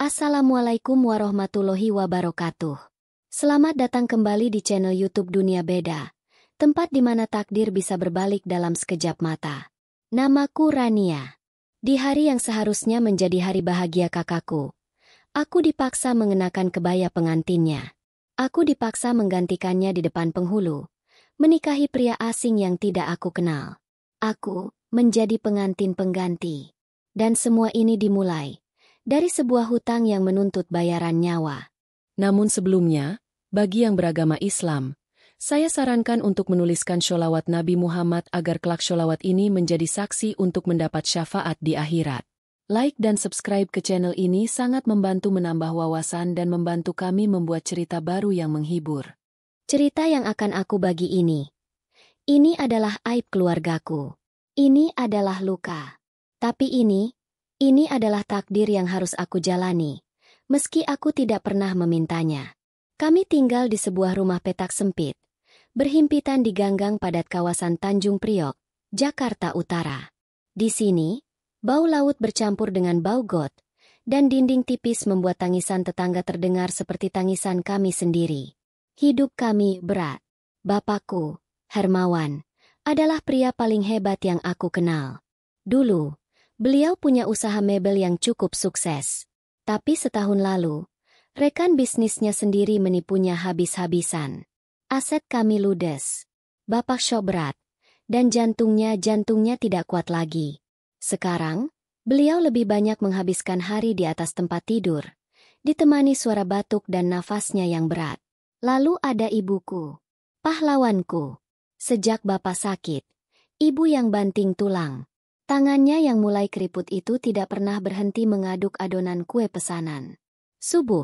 Assalamualaikum warahmatullahi wabarakatuh. Selamat datang kembali di channel YouTube Dunia Beda, tempat di mana takdir bisa berbalik dalam sekejap mata. Namaku Rania. Di hari yang seharusnya menjadi hari bahagia kakakku, aku dipaksa mengenakan kebaya pengantinnya. Aku dipaksa menggantikannya di depan penghulu, menikahi pria asing yang tidak aku kenal. Aku menjadi pengantin pengganti. Dan semua ini dimulai dari sebuah hutang yang menuntut bayaran nyawa. Namun sebelumnya, bagi yang beragama Islam, saya sarankan untuk menuliskan sholawat Nabi Muhammad agar kelak sholawat ini menjadi saksi untuk mendapat syafaat di akhirat. Like dan subscribe ke channel ini sangat membantu menambah wawasan dan membantu kami membuat cerita baru yang menghibur. Cerita yang akan aku bagi ini adalah aib keluargaku. Ini adalah luka. Tapi ini adalah takdir yang harus aku jalani, meski aku tidak pernah memintanya. Kami tinggal di sebuah rumah petak sempit, berhimpitan di ganggang padat kawasan Tanjung Priok, Jakarta Utara. Di sini, bau laut bercampur dengan bau got, dan dinding tipis membuat tangisan tetangga terdengar seperti tangisan kami sendiri. Hidup kami berat. Bapakku, Hermawan, adalah pria paling hebat yang aku kenal. Dulu, beliau punya usaha mebel yang cukup sukses. Tapi setahun lalu, rekan bisnisnya sendiri menipunya habis-habisan. Aset kami ludes. Bapak syok berat, dan jantungnya tidak kuat lagi. Sekarang, beliau lebih banyak menghabiskan hari di atas tempat tidur, ditemani suara batuk dan nafasnya yang berat. Lalu ada ibuku, pahlawanku. Sejak bapak sakit, ibu yang banting tulang. Tangannya yang mulai keriput itu tidak pernah berhenti mengaduk adonan kue pesanan. Subuh,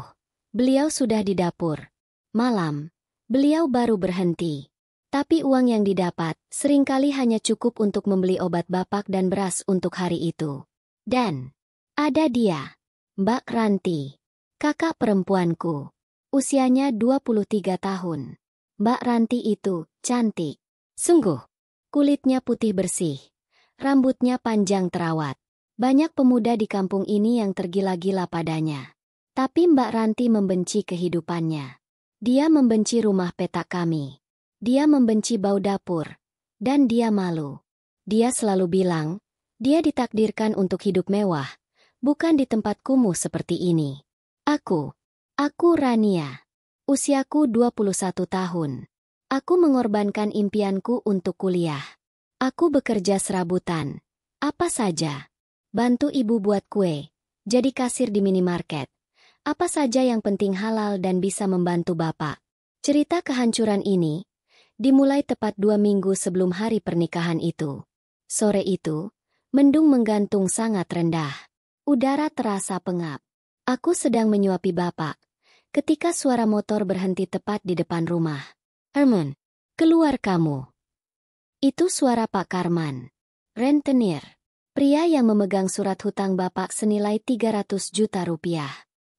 beliau sudah di dapur. Malam, beliau baru berhenti. Tapi uang yang didapat seringkali hanya cukup untuk membeli obat bapak dan beras untuk hari itu. Dan ada dia, Mbak Ranti, kakak perempuanku. Usianya 23 tahun. Mbak Ranti itu cantik. Sungguh, kulitnya putih bersih. Rambutnya panjang terawat. Banyak pemuda di kampung ini yang tergila-gila padanya. Tapi Mbak Ranti membenci kehidupannya. Dia membenci rumah petak kami. Dia membenci bau dapur. Dan dia malu. Dia selalu bilang, dia ditakdirkan untuk hidup mewah, bukan di tempat kumuh seperti ini. Aku Rania. Usiaku 21 tahun. Aku mengorbankan impianku untuk kuliah. Aku bekerja serabutan. Apa saja. Bantu ibu buat kue. Jadi kasir di minimarket. Apa saja yang penting halal dan bisa membantu bapak. Cerita kehancuran ini dimulai tepat 2 minggu sebelum hari pernikahan itu. Sore itu, mendung menggantung sangat rendah. Udara terasa pengap. Aku sedang menyuapi bapak ketika suara motor berhenti tepat di depan rumah. Herman, keluar kamu. Itu suara Pak Karman, rentenir, pria yang memegang surat hutang bapak senilai 300 juta rupiah.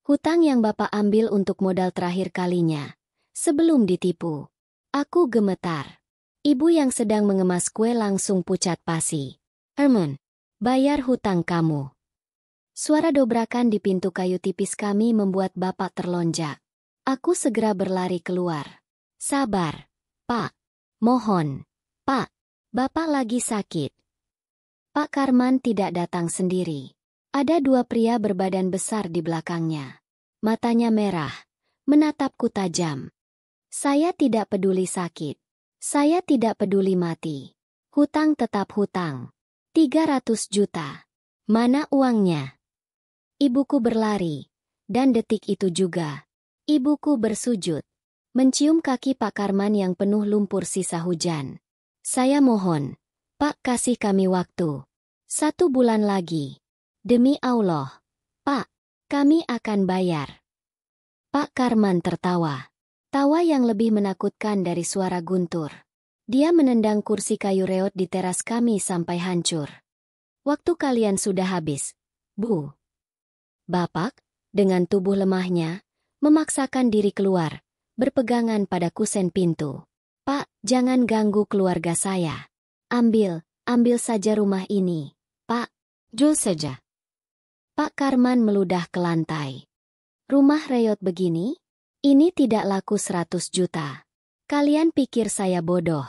Hutang yang bapak ambil untuk modal terakhir kalinya, sebelum ditipu. Aku gemetar. Ibu yang sedang mengemas kue langsung pucat pasi. Herman, bayar hutang kamu. Suara dobrakan di pintu kayu tipis kami membuat bapak terlonjak. Aku segera berlari keluar. Sabar, Pak. Mohon, Pak. Bapak lagi sakit. Pak Karman tidak datang sendiri. Ada 2 pria berbadan besar di belakangnya. Matanya merah, menatapku tajam. Saya tidak peduli sakit. Saya tidak peduli mati. Hutang tetap hutang. 300 juta. Mana uangnya? Ibuku berlari. Dan detik itu juga, ibuku bersujud, mencium kaki Pak Karman yang penuh lumpur sisa hujan. Saya mohon, Pak, kasih kami waktu. 1 bulan lagi. Demi Allah, Pak, kami akan bayar. Pak Karman tertawa. Tawa yang lebih menakutkan dari suara guntur. Dia menendang kursi kayu reot di teras kami sampai hancur. Waktu kalian sudah habis, Bu. Bapak, dengan tubuh lemahnya, memaksakan diri keluar, berpegangan pada kusen pintu. Pak, jangan ganggu keluarga saya. Ambil saja rumah ini, Pak. Jual saja. Pak Karman meludah ke lantai. Rumah reot begini? Ini tidak laku 100 juta. Kalian pikir saya bodoh?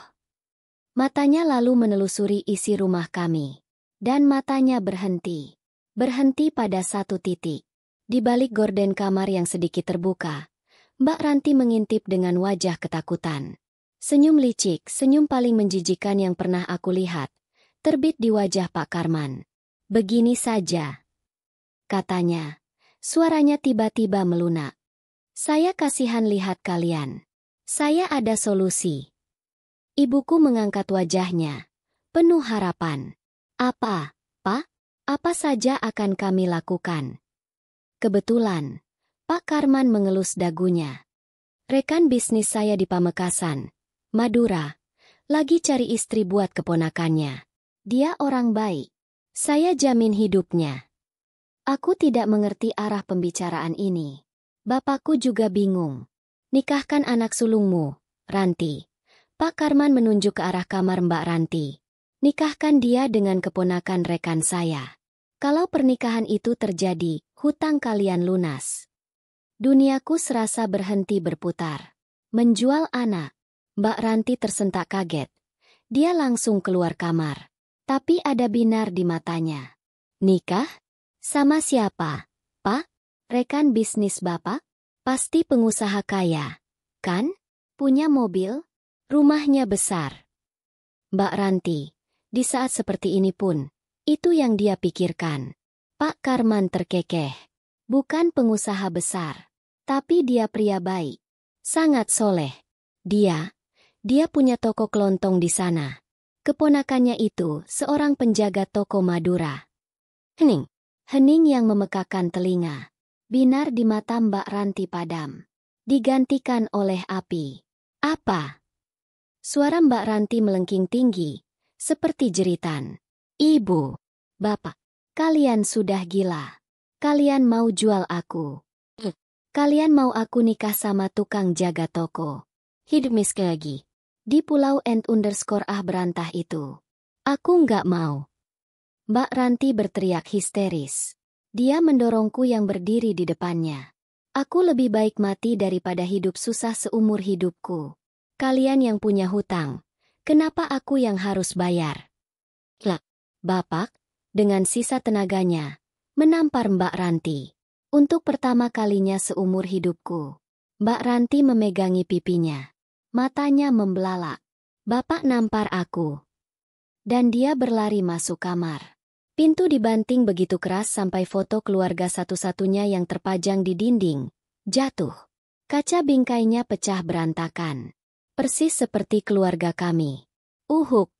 Matanya lalu menelusuri isi rumah kami. Dan matanya berhenti. Berhenti pada satu titik. Di balik gorden kamar yang sedikit terbuka, Mbak Ranti mengintip dengan wajah ketakutan. Senyum licik, senyum paling menjijikan yang pernah aku lihat, terbit di wajah Pak Karman. Begini saja, katanya. Suaranya tiba-tiba melunak. Saya kasihan lihat kalian. Saya ada solusi. Ibuku mengangkat wajahnya, penuh harapan. Apa, Pak? Apa saja akan kami lakukan? Kebetulan, Pak Karman mengelus dagunya. Rekan bisnis saya di Pamekasan, Madura, lagi cari istri buat keponakannya. Dia orang baik. Saya jamin hidupnya. Aku tidak mengerti arah pembicaraan ini. Bapakku juga bingung. Nikahkan anak sulungmu, Ranti. Pak Karman menunjuk ke arah kamar Mbak Ranti. Nikahkan dia dengan keponakan rekan saya. Kalau pernikahan itu terjadi, hutang kalian lunas. Duniaku serasa berhenti berputar. Menjual anak. Mbak Ranti tersentak kaget. Dia langsung keluar kamar. Tapi ada binar di matanya. Nikah? Sama siapa, Pak? Rekan bisnis Bapak? Pasti pengusaha kaya, kan? Punya mobil? Rumahnya besar. Mbak Ranti, di saat seperti ini pun, itu yang dia pikirkan. Pak Karman terkekeh. Bukan pengusaha besar, tapi dia pria baik. Sangat soleh. Dia punya toko kelontong di sana. Keponakannya itu seorang penjaga toko Madura. Hening yang memekakan telinga. Binar di mata Mbak Ranti padam. Digantikan oleh api. Apa? Suara Mbak Ranti melengking tinggi, seperti jeritan. Ibu, Bapak, kalian sudah gila. Kalian mau jual aku. Kalian mau aku nikah sama tukang jaga toko. Hidup miskin lagi. Di pulau _berantah itu. Aku nggak mau. Mbak Ranti berteriak histeris. Dia mendorongku yang berdiri di depannya. Aku lebih baik mati daripada hidup susah seumur hidupku. Kalian yang punya hutang, kenapa aku yang harus bayar? Lah, Bapak, dengan sisa tenaganya, menampar Mbak Ranti. Untuk pertama kalinya seumur hidupku. Mbak Ranti memegangi pipinya. Matanya membelalak. Bapak nampar aku. Dan dia berlari masuk kamar. Pintu dibanting begitu keras sampai foto keluarga satu-satunya yang terpajang di dinding jatuh. Kaca bingkainya pecah berantakan. Persis seperti keluarga kami. Uhuk.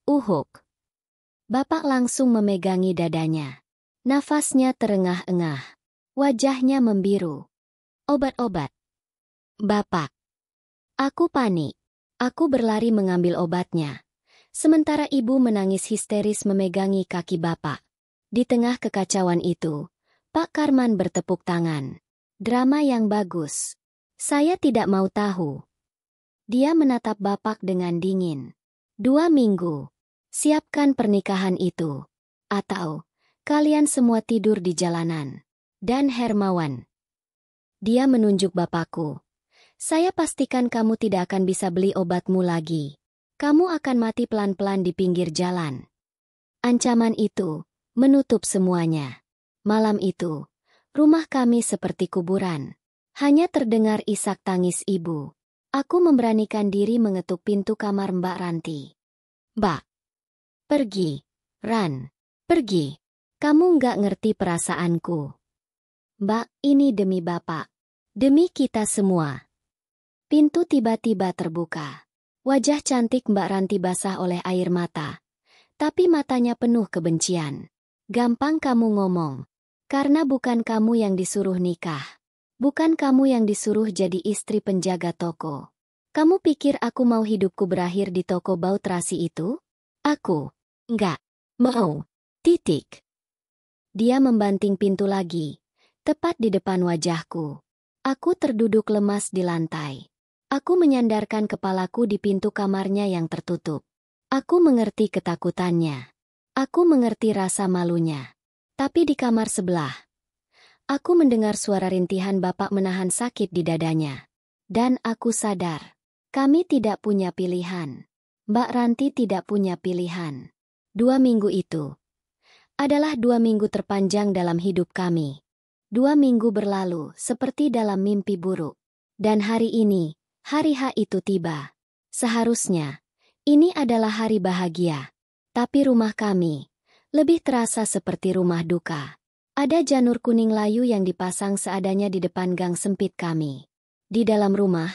Bapak langsung memegangi dadanya. Nafasnya terengah-engah. Wajahnya membiru. Obat-obat. Bapak. Aku panik. Aku berlari mengambil obatnya. Sementara ibu menangis histeris memegangi kaki bapak. Di tengah kekacauan itu, Pak Karman bertepuk tangan. Drama yang bagus. Saya tidak mau tahu. Dia menatap bapak dengan dingin. 2 minggu. Siapkan pernikahan itu. Atau, kalian semua tidur di jalanan. Dan Hermawan. Dia menunjuk bapakku. Saya pastikan kamu tidak akan bisa beli obatmu lagi. Kamu akan mati pelan-pelan di pinggir jalan. Ancaman itu menutup semuanya. Malam itu, rumah kami seperti kuburan. Hanya terdengar isak tangis ibu. Aku memberanikan diri mengetuk pintu kamar Mbak Ranti. Mbak, pergi. Ran, pergi. Kamu nggak ngerti perasaanku. Mbak, ini demi Bapak. Demi kita semua. Pintu tiba-tiba terbuka. Wajah cantik Mbak Ranti basah oleh air mata. Tapi matanya penuh kebencian. Gampang kamu ngomong. Karena bukan kamu yang disuruh nikah. Bukan kamu yang disuruh jadi istri penjaga toko. Kamu pikir aku mau hidupku berakhir di toko bau terasi itu? Aku nggak mau. Titik. Dia membanting pintu lagi. Tepat di depan wajahku. Aku terduduk lemas di lantai. Aku menyandarkan kepalaku di pintu kamarnya yang tertutup. Aku mengerti ketakutannya. Aku mengerti rasa malunya. Tapi di kamar sebelah, Aku mendengar suara rintihan Bapak menahan sakit di dadanya. Dan aku sadar, kami tidak punya pilihan. Mbak Ranti tidak punya pilihan. 2 minggu itu adalah 2 minggu terpanjang dalam hidup kami. 2 minggu berlalu seperti dalam mimpi buruk. Dan hari ini, hari H itu tiba. Seharusnya, ini adalah hari bahagia. Tapi rumah kami lebih terasa seperti rumah duka. Ada janur kuning layu yang dipasang seadanya di depan gang sempit kami. Di dalam rumah,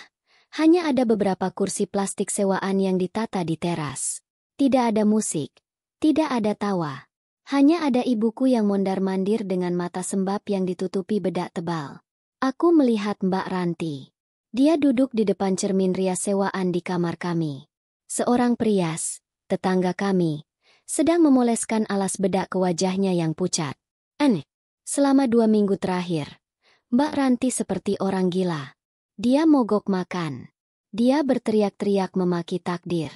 hanya ada beberapa kursi plastik sewaan yang ditata di teras. Tidak ada musik, tidak ada tawa. Hanya ada ibuku yang mondar-mandir dengan mata sembab yang ditutupi bedak tebal. Aku melihat Mbak Ranti. Dia duduk di depan cermin rias sewaan di kamar kami. Seorang perias, tetangga kami, sedang memoleskan alas bedak ke wajahnya yang pucat. Aneh. Selama 2 minggu terakhir, Mbak Ranti seperti orang gila. Dia mogok makan. Dia berteriak-teriak memaki takdir.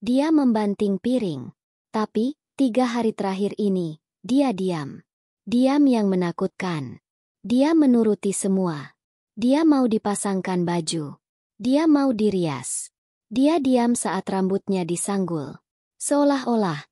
Dia membanting piring. Tapi, 3 hari terakhir ini, dia diam. Diam yang menakutkan. Dia menuruti semua. Dia mau dipasangkan baju. Dia mau dirias. Dia diam saat rambutnya disanggul. Seolah-olah,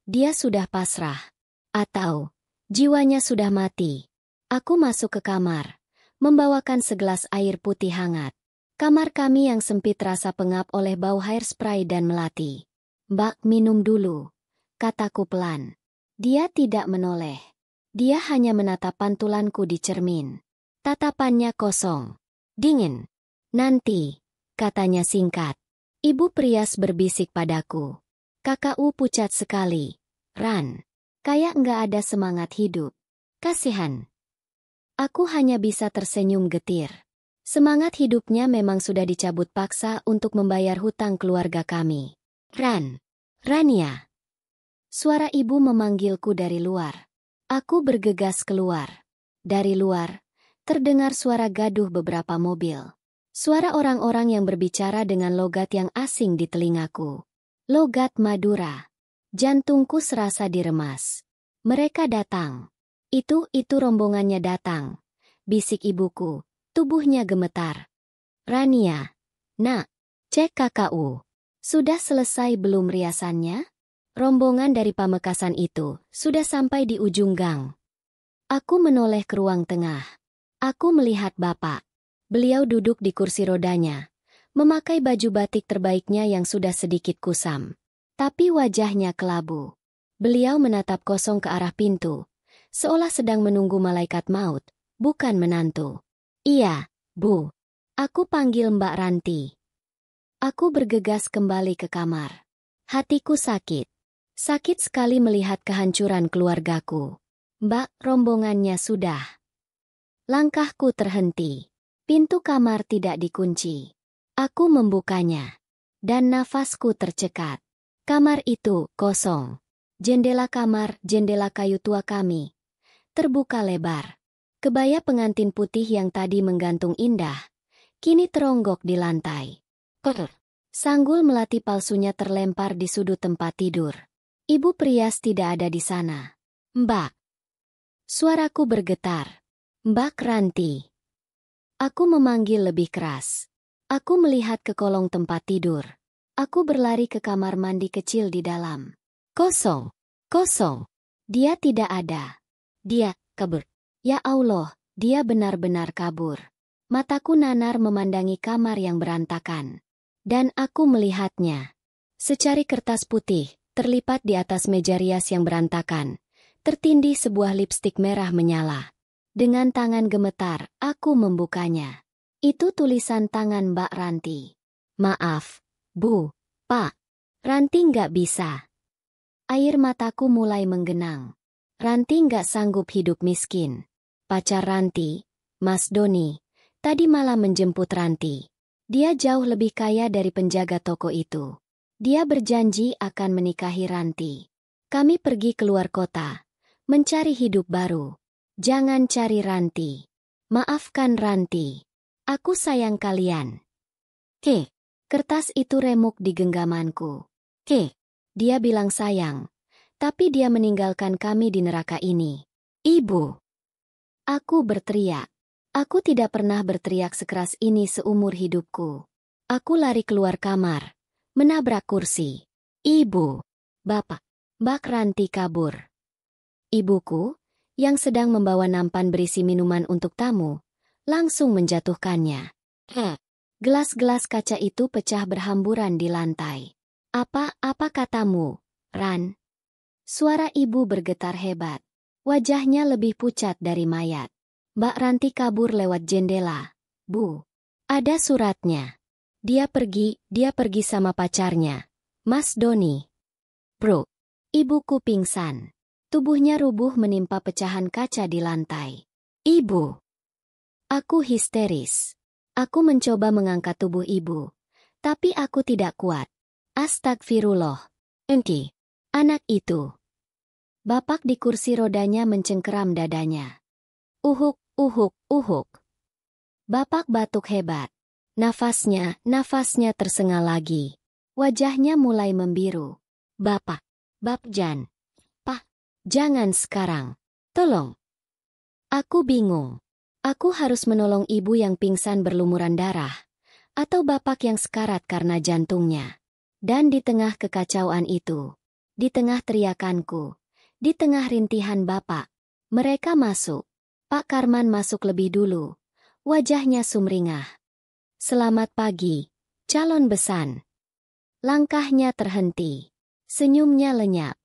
dia sudah pasrah. Atau jiwanya sudah mati. Aku masuk ke kamar, membawakan segelas air putih hangat. Kamar kami yang sempit terasa pengap oleh bau hairspray dan melati. Mbak, minum dulu, kataku pelan. Dia tidak menoleh. Dia hanya menatap pantulanku di cermin. Tatapannya kosong. Dingin. Nanti, katanya singkat. Ibu perias berbisik padaku. Kakakku pucat sekali. Ran. Kayak nggak ada semangat hidup. Kasihan. Aku hanya bisa tersenyum getir. Semangat hidupnya memang sudah dicabut paksa untuk membayar hutang keluarga kami. Ran. Rania. Suara ibu memanggilku dari luar. Aku bergegas keluar. Dari luar, terdengar suara gaduh beberapa mobil. Suara orang-orang yang berbicara dengan logat yang asing di telingaku. Logat Madura. Jantungku serasa diremas. Mereka datang. Itu rombongannya datang. Bisik ibuku, tubuhnya gemetar. Rania. Nak, cek kakakku. Sudah selesai belum riasannya? Rombongan dari Pamekasan itu sudah sampai di ujung gang. Aku menoleh ke ruang tengah. Aku melihat Bapak. Beliau duduk di kursi rodanya, memakai baju batik terbaiknya yang sudah sedikit kusam. Tapi wajahnya kelabu. Beliau menatap kosong ke arah pintu, seolah sedang menunggu malaikat maut, bukan menantu. Iya, Bu. Aku panggil Mbak Ranti. Aku bergegas kembali ke kamar. Hatiku sakit. Sakit sekali melihat kehancuran keluargaku. Mbak, rombongannya sudah. Langkahku terhenti. Pintu kamar tidak dikunci. Aku membukanya. Dan nafasku tercekat. Kamar itu kosong. Jendela kamar, jendela kayu tua kami, terbuka lebar. Kebaya pengantin putih yang tadi menggantung indah, kini teronggok di lantai. Sanggul melati palsunya terlempar di sudut tempat tidur. Ibu perias tidak ada di sana. Mbak. Suaraku bergetar. Mbak Ranti. Aku memanggil lebih keras. Aku melihat ke kolong tempat tidur. Aku berlari ke kamar mandi kecil di dalam. Kosong. Kosong. Dia tidak ada. Dia kabur. Ya Allah, dia benar-benar kabur. Mataku nanar memandangi kamar yang berantakan. Dan aku melihatnya. Secari kertas putih, terlipat di atas meja rias yang berantakan. Tertindih sebuah lipstik merah menyala. Dengan tangan gemetar, aku membukanya. Itu tulisan tangan Mbak Ranti. Maaf, Bu, Pak. Ranti nggak bisa. Air mataku mulai menggenang. Ranti nggak sanggup hidup miskin. Pacar Ranti, Mas Doni, tadi malam menjemput Ranti. Dia jauh lebih kaya dari penjaga toko itu. Dia berjanji akan menikahi Ranti. Kami pergi keluar kota, mencari hidup baru. Jangan cari Ranti. Maafkan Ranti. Aku sayang kalian. Kertas itu remuk di genggamanku. Dia bilang sayang. Tapi dia meninggalkan kami di neraka ini. Ibu. Aku berteriak. Aku tidak pernah berteriak sekeras ini seumur hidupku. Aku lari keluar kamar, menabrak kursi. Ibu, Bapak, Mbak Ranti kabur. Ibuku, yang sedang membawa nampan berisi minuman untuk tamu, langsung menjatuhkannya. Gelas-gelas kaca itu pecah berhamburan di lantai. Apa katamu, Ran? Suara ibu bergetar hebat. Wajahnya lebih pucat dari mayat. Mbak Ranti kabur lewat jendela. Bu, ada suratnya. Dia pergi sama pacarnya, Mas Doni. Bro, ibuku pingsan. Tubuhnya rubuh menimpa pecahan kaca di lantai. Ibu. Aku histeris. Aku mencoba mengangkat tubuh ibu. Tapi aku tidak kuat. Astagfirullah. Engki. Anak itu. Bapak di kursi rodanya mencengkeram dadanya. Uhuk, uhuk, uhuk. Bapak batuk hebat. Nafasnya tersengal lagi. Wajahnya mulai membiru. Bapak, Jan. Pak, jangan sekarang. Tolong. Aku bingung. Aku harus menolong ibu yang pingsan berlumuran darah. Atau bapak yang sekarat karena jantungnya. Dan di tengah kekacauan itu, di tengah teriakanku, di tengah rintihan bapak, mereka masuk. Pak Karman masuk lebih dulu. Wajahnya sumringah. Selamat pagi, calon besan. Langkahnya terhenti. Senyumnya lenyap.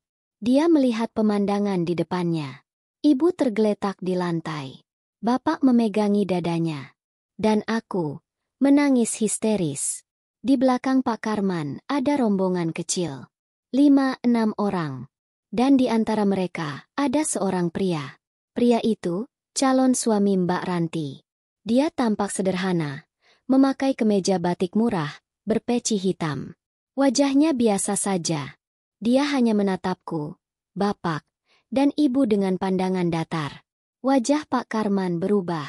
Dia melihat pemandangan di depannya. Ibu tergeletak di lantai. Bapak memegangi dadanya. Dan aku menangis histeris. Di belakang Pak Karman ada rombongan kecil. 5-6 orang. Dan di antara mereka ada seorang pria. Pria itu calon suami Mbak Ranti. Dia tampak sederhana, memakai kemeja batik murah, berpeci hitam. Wajahnya biasa saja. Dia hanya menatapku, bapak, dan ibu dengan pandangan datar. Wajah Pak Karman berubah.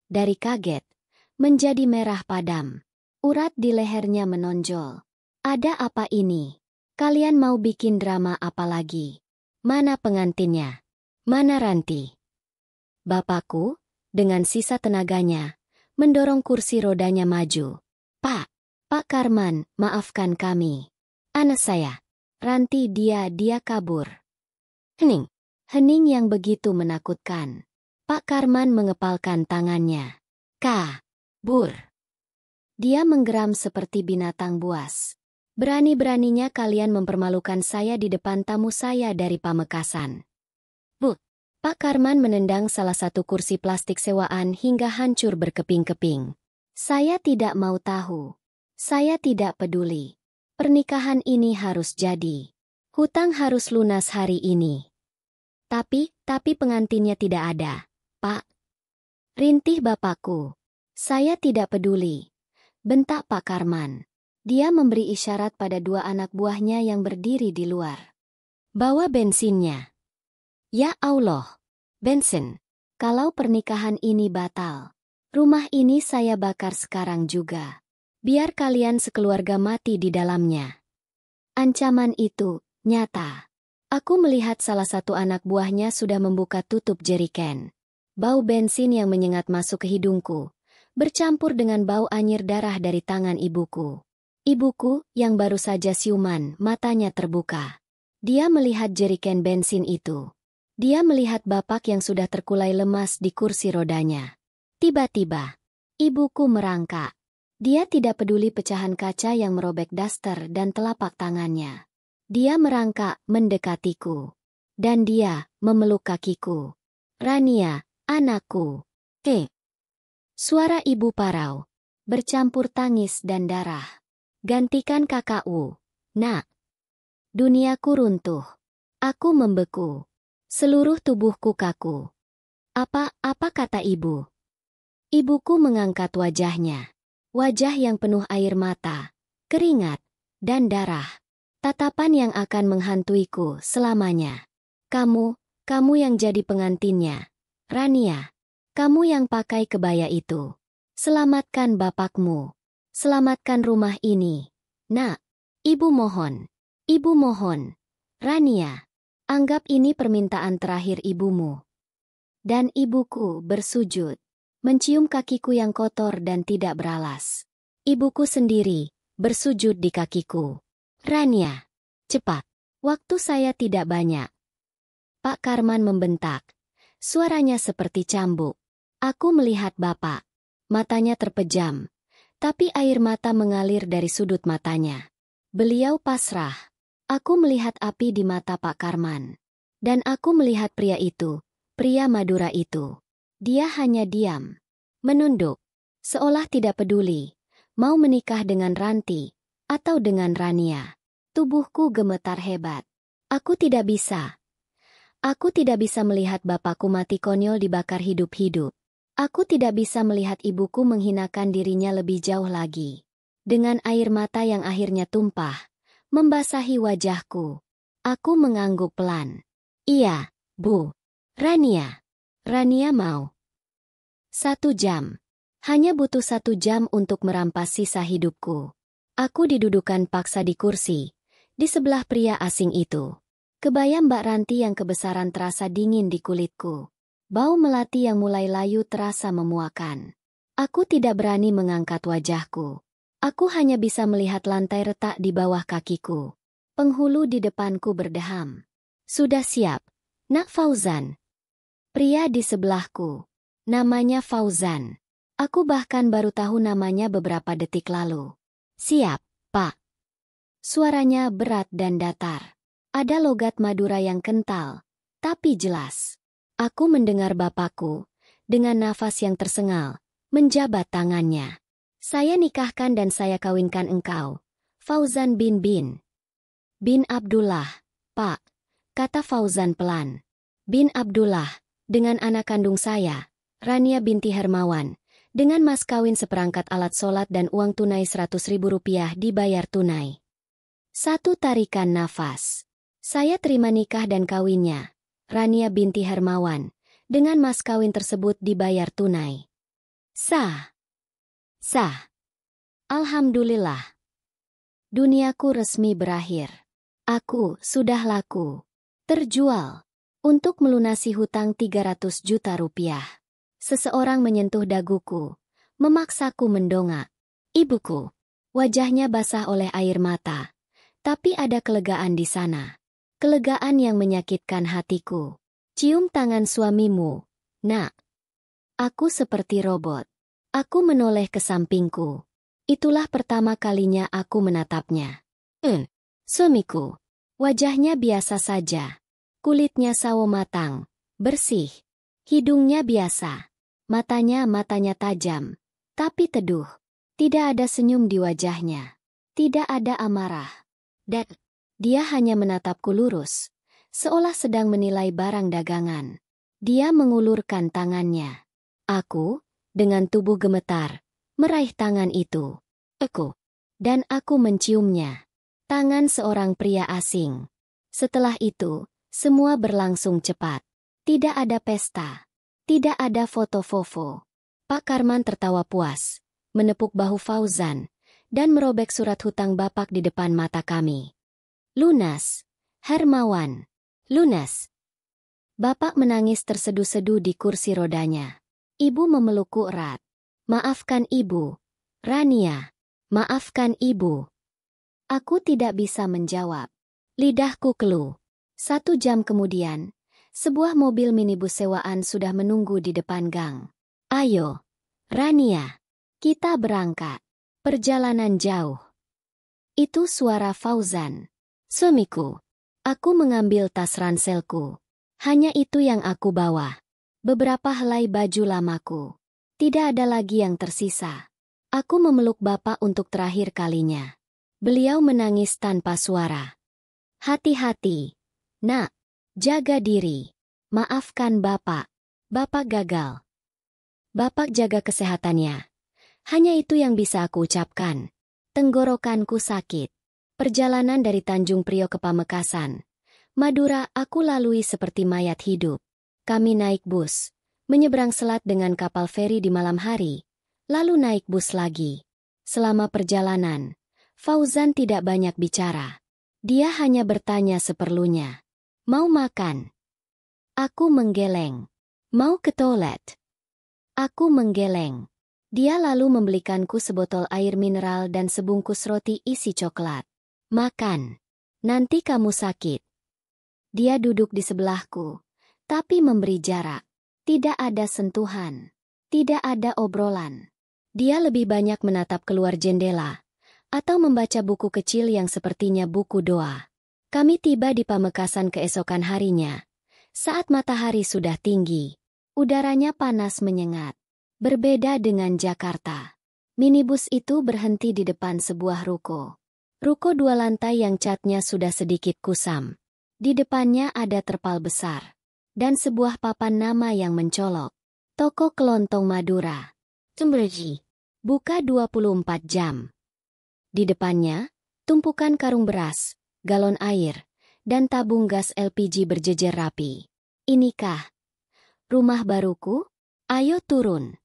Dari kaget, menjadi merah padam. Urat di lehernya menonjol. Ada apa ini? Kalian mau bikin drama apa lagi? Mana pengantinnya? Mana Ranti? Bapakku, dengan sisa tenaganya, mendorong kursi rodanya maju. Pak Karman, maafkan kami. Anak saya, Ranti dia kabur. Hening yang begitu menakutkan. Pak Karman mengepalkan tangannya. Kabur. Dia menggeram seperti binatang buas. Berani-beraninya kalian mempermalukan saya di depan tamu saya dari Pamekasan. Bu, Pak Karman menendang salah satu kursi plastik sewaan hingga hancur berkeping-keping. Saya tidak mau tahu. Saya tidak peduli. Pernikahan ini harus jadi. Hutang harus lunas hari ini. Tapi pengantinnya tidak ada, Pak. Rintih bapakku. Saya tidak peduli. Bentak Pak Karman. Dia memberi isyarat pada 2 anak buahnya yang berdiri di luar. Bawa bensinnya. Ya Allah, bensin. Kalau pernikahan ini batal, rumah ini saya bakar sekarang juga. Biar kalian sekeluarga mati di dalamnya. Ancaman itu nyata. Aku melihat salah satu anak buahnya sudah membuka tutup jeriken. Bau bensin yang menyengat masuk ke hidungku, bercampur dengan bau anyir darah dari tangan ibuku. Ibuku, yang baru saja siuman, matanya terbuka. Dia melihat jeriken bensin itu. Dia melihat bapak yang sudah terkulai lemas di kursi rodanya. Tiba-tiba, ibuku merangkak. Dia tidak peduli pecahan kaca yang merobek daster dan telapak tangannya. Dia merangkak mendekatiku. Dan dia memeluk kakiku. Rania, anakku. Suara ibu parau, bercampur tangis dan darah. Gantikan kakakku, nak. Duniaku runtuh. Aku membeku. Seluruh tubuhku kaku. Apa kata ibu? Ibuku mengangkat wajahnya. Wajah yang penuh air mata, keringat, dan darah. Tatapan yang akan menghantuiku selamanya. Kamu yang jadi pengantinnya. Rania, kamu yang pakai kebaya itu. Selamatkan bapakmu. Selamatkan rumah ini. Nak, ibu mohon. Ibu mohon. Rania, anggap ini permintaan terakhir ibumu. Dan ibuku bersujud, mencium kakiku yang kotor dan tidak beralas. Ibuku sendiri bersujud di kakiku. Rania, cepat. Waktu saya tidak banyak. Pak Karman membentak. Suaranya seperti cambuk. Aku melihat Bapak. Matanya terpejam. Tapi air mata mengalir dari sudut matanya. Beliau pasrah. Aku melihat api di mata Pak Karman. Dan aku melihat pria itu, pria Madura itu. Dia hanya diam. Menunduk. Seolah tidak peduli. Mau menikah dengan Ranti. Atau dengan Rania. Tubuhku gemetar hebat. Aku tidak bisa. Aku tidak bisa melihat bapakku mati konyol dibakar hidup-hidup. Aku tidak bisa melihat ibuku menghinakan dirinya lebih jauh lagi. Dengan air mata yang akhirnya tumpah, membasahi wajahku. Aku mengangguk pelan. Iya, Bu. Rania. Rania mau. 1 jam. Hanya butuh 1 jam untuk merampas sisa hidupku. Aku didudukan paksa di kursi. Di sebelah pria asing itu. Kebaya Mbak Ranti yang kebesaran terasa dingin di kulitku. Bau melati yang mulai layu terasa memuakan. Aku tidak berani mengangkat wajahku. Aku hanya bisa melihat lantai retak di bawah kakiku. Penghulu di depanku berdeham. Sudah siap, Nak Fauzan. Pria di sebelahku. Namanya Fauzan. Aku bahkan baru tahu namanya beberapa detik lalu. Siap, Pak. Suaranya berat dan datar. Ada logat Madura yang kental, tapi jelas. Aku mendengar bapakku, dengan nafas yang tersengal, menjabat tangannya. Saya nikahkan dan saya kawinkan engkau, Fauzan bin Abdullah, Pak, kata Fauzan pelan. Bin Abdullah, dengan anak kandung saya, Rania binti Hermawan, dengan mas kawin seperangkat alat sholat dan uang tunai Rp100.000 dibayar tunai. 1 tarikan nafas. Saya terima nikah dan kawinnya, Rania binti Hermawan, dengan mas kawin tersebut dibayar tunai. Sah. Sah. Alhamdulillah. Duniaku resmi berakhir. Aku sudah laku. Terjual. Untuk melunasi hutang 300 juta rupiah. Seseorang menyentuh daguku, memaksaku mendongak. Ibuku. Wajahnya basah oleh air mata. Tapi ada kelegaan di sana. Kelegaan yang menyakitkan hatiku. Cium tangan suamimu, Nak. Aku seperti robot. Aku menoleh ke sampingku. Itulah pertama kalinya aku menatapnya. Suamiku. Wajahnya biasa saja. Kulitnya sawo matang, bersih. Hidungnya biasa. Matanya tajam. Tapi teduh. Tidak ada senyum di wajahnya. Tidak ada amarah. Dan dia hanya menatapku lurus, seolah sedang menilai barang dagangan. Dia mengulurkan tangannya. Aku, dengan tubuh gemetar, meraih tangan itu. Dan aku menciumnya. Tangan seorang pria asing. Setelah itu, semua berlangsung cepat. Tidak ada pesta. Tidak ada foto-fofo. Pak Karman tertawa puas, menepuk bahu Fauzan, dan merobek surat hutang Bapak di depan mata kami. Lunas. Hermawan. Lunas. Bapak menangis terseduh-seduh di kursi rodanya. Ibu memelukku erat. Maafkan Ibu. Rania. Maafkan Ibu. Aku tidak bisa menjawab. Lidahku keluh. 1 jam kemudian, sebuah mobil minibus sewaan sudah menunggu di depan gang. Ayo, Rania. Kita berangkat. Perjalanan jauh. Itu suara Fauzan. Suamiku. Aku mengambil tas ranselku. Hanya itu yang aku bawa. Beberapa helai baju lamaku. Tidak ada lagi yang tersisa. Aku memeluk Bapak untuk terakhir kalinya. Beliau menangis tanpa suara. Hati-hati, Nak. Jaga diri. Maafkan Bapak. Bapak gagal. Bapak jaga kesehatannya. Hanya itu yang bisa aku ucapkan. Tenggorokanku sakit. Perjalanan dari Tanjung Priok ke Pamekasan, Madura, aku lalui seperti mayat hidup. Kami naik bus, menyeberang selat dengan kapal feri di malam hari, lalu naik bus lagi. Selama perjalanan, Fauzan tidak banyak bicara. Dia hanya bertanya seperlunya. Mau makan? Aku menggeleng. Mau ke toilet? Aku menggeleng. Dia lalu membelikanku sebotol air mineral dan sebungkus roti isi coklat. Makan. Nanti kamu sakit. Dia duduk di sebelahku, tapi memberi jarak. Tidak ada sentuhan. Tidak ada obrolan. Dia lebih banyak menatap keluar jendela, atau membaca buku kecil yang sepertinya buku doa. Kami tiba di Pamekasan keesokan harinya. Saat matahari sudah tinggi, udaranya panas menyengat. Berbeda dengan Jakarta. Minibus itu berhenti di depan sebuah ruko. Ruko 2 lantai yang catnya sudah sedikit kusam. Di depannya ada terpal besar. Dan sebuah papan nama yang mencolok. Toko Kelontong Madura. Cemberji. Buka 24 jam. Di depannya, tumpukan karung beras, galon air, dan tabung gas LPG berjejer rapi. Inikah rumah baruku? Ayo turun.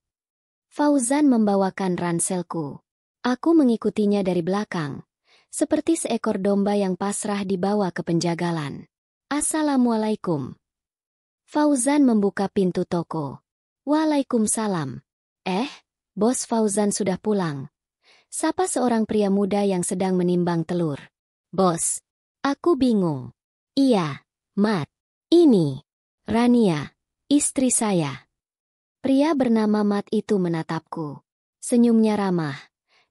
Fauzan membawakan ranselku. Aku mengikutinya dari belakang, seperti seekor domba yang pasrah dibawa ke penjagalan. Assalamualaikum. Fauzan membuka pintu toko. Waalaikumsalam. Bos Fauzan sudah pulang. Sapa seorang pria muda yang sedang menimbang telur. Bos, aku bingung. Iya, Mat. Ini Rania, istri saya. Pria bernama Mat itu menatapku. Senyumnya ramah,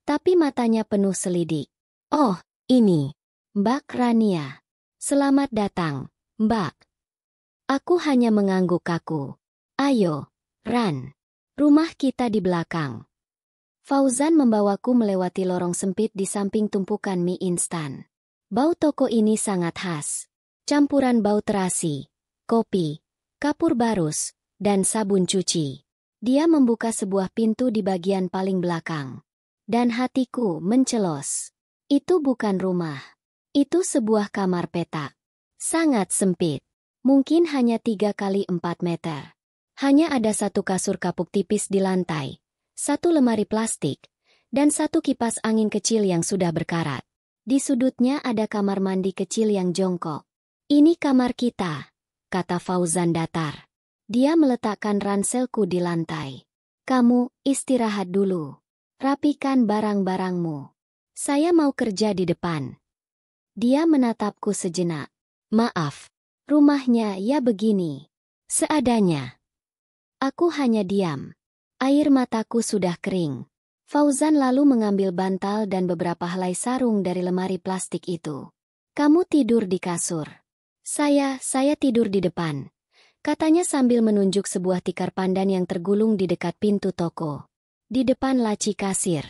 tapi matanya penuh selidik. Oh, ini Mbak Rania. Selamat datang, Mbak. Aku hanya mengangguk kaku. Ayo, Ran. Rumah kita di belakang. Fauzan membawaku melewati lorong sempit di samping tumpukan mie instan. Bau toko ini sangat khas. Campuran bau terasi, kopi, kapur barus, dan sabun cuci. Dia membuka sebuah pintu di bagian paling belakang. Dan hatiku mencelos. Itu bukan rumah. Itu sebuah kamar petak. Sangat sempit. Mungkin hanya 3 kali 4 meter. Hanya ada satu kasur kapuk tipis di lantai, satu lemari plastik, dan satu kipas angin kecil yang sudah berkarat. Di sudutnya ada kamar mandi kecil yang jongkok. Ini kamar kita, kata Fauzan datar. Dia meletakkan ranselku di lantai. Kamu istirahat dulu. Rapikan barang-barangmu. Saya mau kerja di depan. Dia menatapku sejenak. Maaf, rumahnya ya begini. Seadanya. Aku hanya diam. Air mataku sudah kering. Fauzan lalu mengambil bantal dan beberapa helai sarung dari lemari plastik itu. Kamu tidur di kasur. Saya tidur di depan. Katanya sambil menunjuk sebuah tikar pandan yang tergulung di dekat pintu toko. Di depan laci kasir.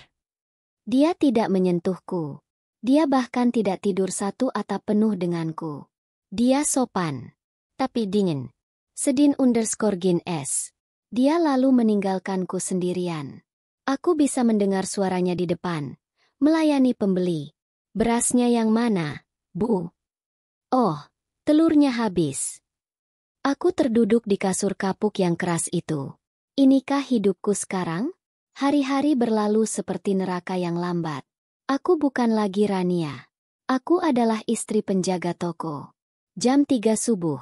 Dia tidak menyentuhku. Dia bahkan tidak tidur satu atap penuh denganku. Dia sopan. Tapi dingin. Sedin_gin S. Dia lalu meninggalkanku sendirian. Aku bisa mendengar suaranya di depan. Melayani pembeli. Berasnya yang mana, Bu? Oh, telurnya habis. Aku terduduk di kasur kapuk yang keras itu. Inikah hidupku sekarang? Hari-hari berlalu seperti neraka yang lambat. Aku bukan lagi Rania. Aku adalah istri penjaga toko. Jam 3 subuh.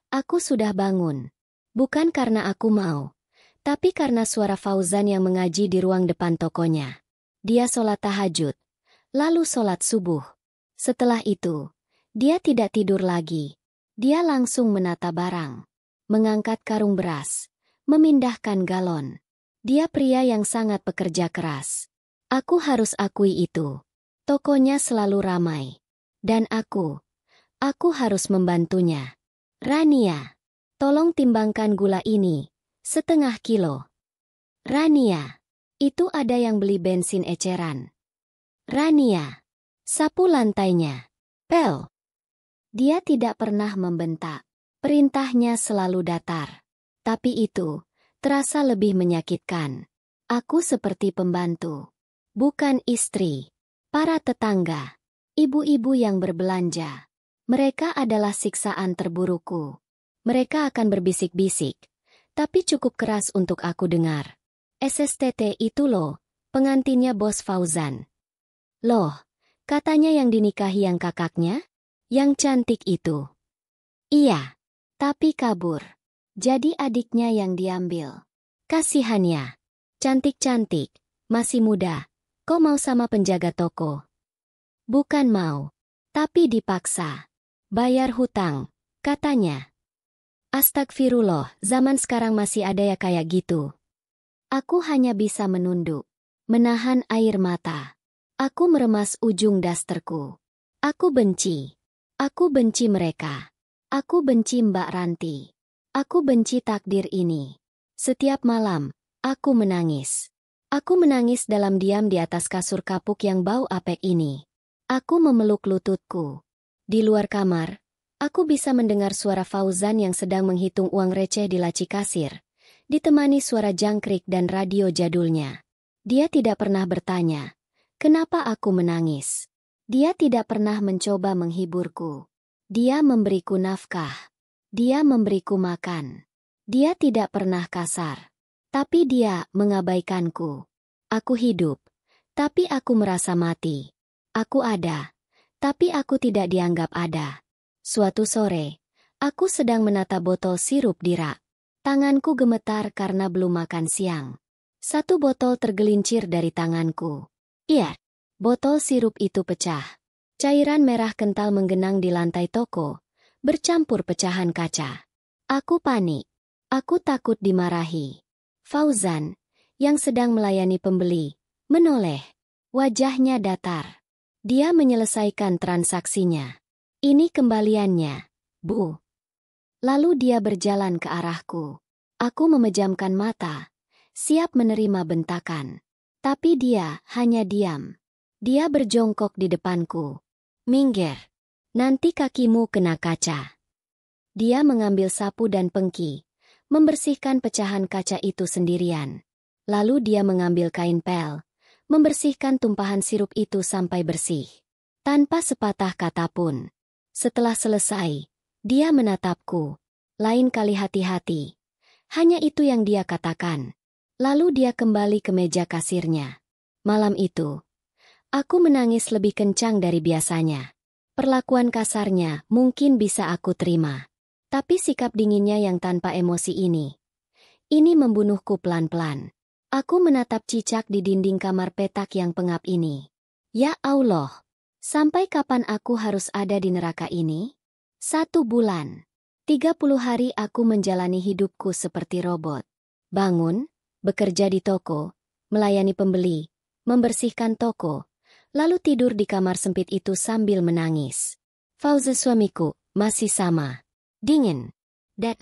Aku sudah bangun. Bukan karena aku mau, tapi karena suara Fauzan yang mengaji di ruang depan tokonya. Dia sholat tahajud, lalu sholat subuh. Setelah itu, dia tidak tidur lagi. Dia langsung menata barang, mengangkat karung beras, memindahkan galon. Dia pria yang sangat pekerja keras. Aku harus akui itu. Tokonya selalu ramai. Dan aku harus membantunya. Rania, tolong timbangkan gula ini, 0,5 kilo. Rania, itu ada yang beli bensin eceran. Rania, sapu lantainya. Pel. Dia tidak pernah membentak. Perintahnya selalu datar. Tapi itu terasa lebih menyakitkan. Aku seperti pembantu. Bukan istri. Para tetangga. Ibu-ibu yang berbelanja. Mereka adalah siksaan terburukku. Mereka akan berbisik-bisik, tapi cukup keras untuk aku dengar. SSTT itu loh, pengantinnya Bos Fauzan. Loh, katanya yang dinikahi yang kakaknya? Yang cantik itu. Iya, tapi kabur. Jadi adiknya yang diambil. Kasihannya. Cantik-cantik, masih muda. Kok mau sama penjaga toko? Bukan mau. Tapi dipaksa. Bayar hutang, katanya. Astagfirullah, zaman sekarang masih ada ya kayak gitu. Aku hanya bisa menunduk. Menahan air mata. Aku meremas ujung dasterku. Aku benci. Aku benci mereka. Aku benci Mbak Ranti. Aku benci takdir ini. Setiap malam, aku menangis. Aku menangis dalam diam di atas kasur kapuk yang bau apek ini. Aku memeluk lututku. Di luar kamar, aku bisa mendengar suara Fauzan yang sedang menghitung uang receh di laci kasir, ditemani suara jangkrik dan radio jadulnya. Dia tidak pernah bertanya, kenapa aku menangis. Dia tidak pernah mencoba menghiburku. Dia memberiku nafkah. Dia memberiku makan. Dia tidak pernah kasar. Tapi dia mengabaikanku. Aku hidup, tapi aku merasa mati. Aku ada, tapi aku tidak dianggap ada. Suatu sore, aku sedang menata botol sirup di rak. Tanganku gemetar karena belum makan siang. Satu botol tergelincir dari tanganku. Iya, botol sirup itu pecah. Cairan merah kental menggenang di lantai toko, bercampur pecahan kaca. Aku panik. Aku takut dimarahi. Fauzan, yang sedang melayani pembeli, menoleh. Wajahnya datar. Dia menyelesaikan transaksinya. Ini kembaliannya, Bu. Lalu dia berjalan ke arahku. Aku memejamkan mata, siap menerima bentakan. Tapi dia hanya diam. Dia berjongkok di depanku. Minggir. Nanti kakimu kena kaca. Dia mengambil sapu dan pengki, membersihkan pecahan kaca itu sendirian. Lalu dia mengambil kain pel, membersihkan tumpahan sirup itu sampai bersih. Tanpa sepatah kata pun. Setelah selesai, dia menatapku. Lain kali hati-hati. Hanya itu yang dia katakan. Lalu dia kembali ke meja kasirnya. Malam itu, aku menangis lebih kencang dari biasanya. Perlakuan kasarnya mungkin bisa aku terima. Tapi sikap dinginnya yang tanpa emosi ini membunuhku pelan-pelan. Aku menatap cicak di dinding kamar petak yang pengap ini. Ya Allah, sampai kapan aku harus ada di neraka ini? 1 bulan. 30 hari aku menjalani hidupku seperti robot. Bangun, bekerja di toko, melayani pembeli, membersihkan toko, lalu tidur di kamar sempit itu sambil menangis. Fauzan suamiku, masih sama. Dingin. Dad.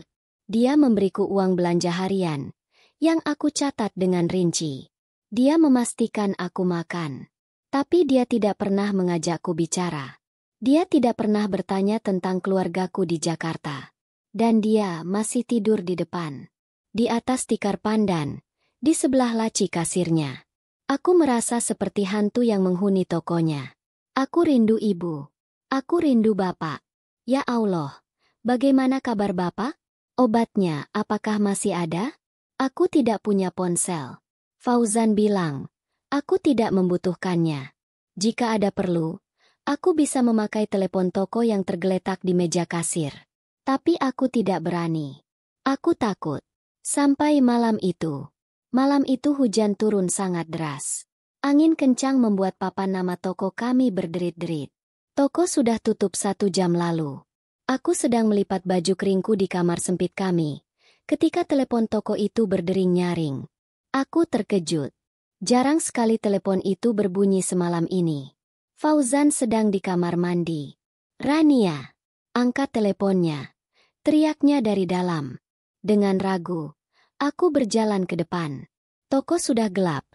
Dia memberiku uang belanja harian yang aku catat dengan rinci. Dia memastikan aku makan. Tapi dia tidak pernah mengajakku bicara. Dia tidak pernah bertanya tentang keluargaku di Jakarta. Dan dia masih tidur di depan. Di atas tikar pandan, di sebelah laci kasirnya. Aku merasa seperti hantu yang menghuni tokonya. Aku rindu ibu. Aku rindu bapak. Ya Allah, bagaimana kabar bapak? Obatnya apakah masih ada? Aku tidak punya ponsel. Fauzan bilang, aku tidak membutuhkannya. Jika ada perlu, aku bisa memakai telepon toko yang tergeletak di meja kasir. Tapi aku tidak berani. Aku takut. Sampai malam itu. Malam itu hujan turun sangat deras. Angin kencang membuat papan nama toko kami berderit-derit. Toko sudah tutup 1 jam lalu. Aku sedang melipat baju keringku di kamar sempit kami. Ketika telepon toko itu berdering nyaring. Aku terkejut. Jarang sekali telepon itu berbunyi semalam ini. Fauzan sedang di kamar mandi. Rania. Angkat teleponnya. Teriaknya dari dalam. Dengan ragu, aku berjalan ke depan. Toko sudah gelap.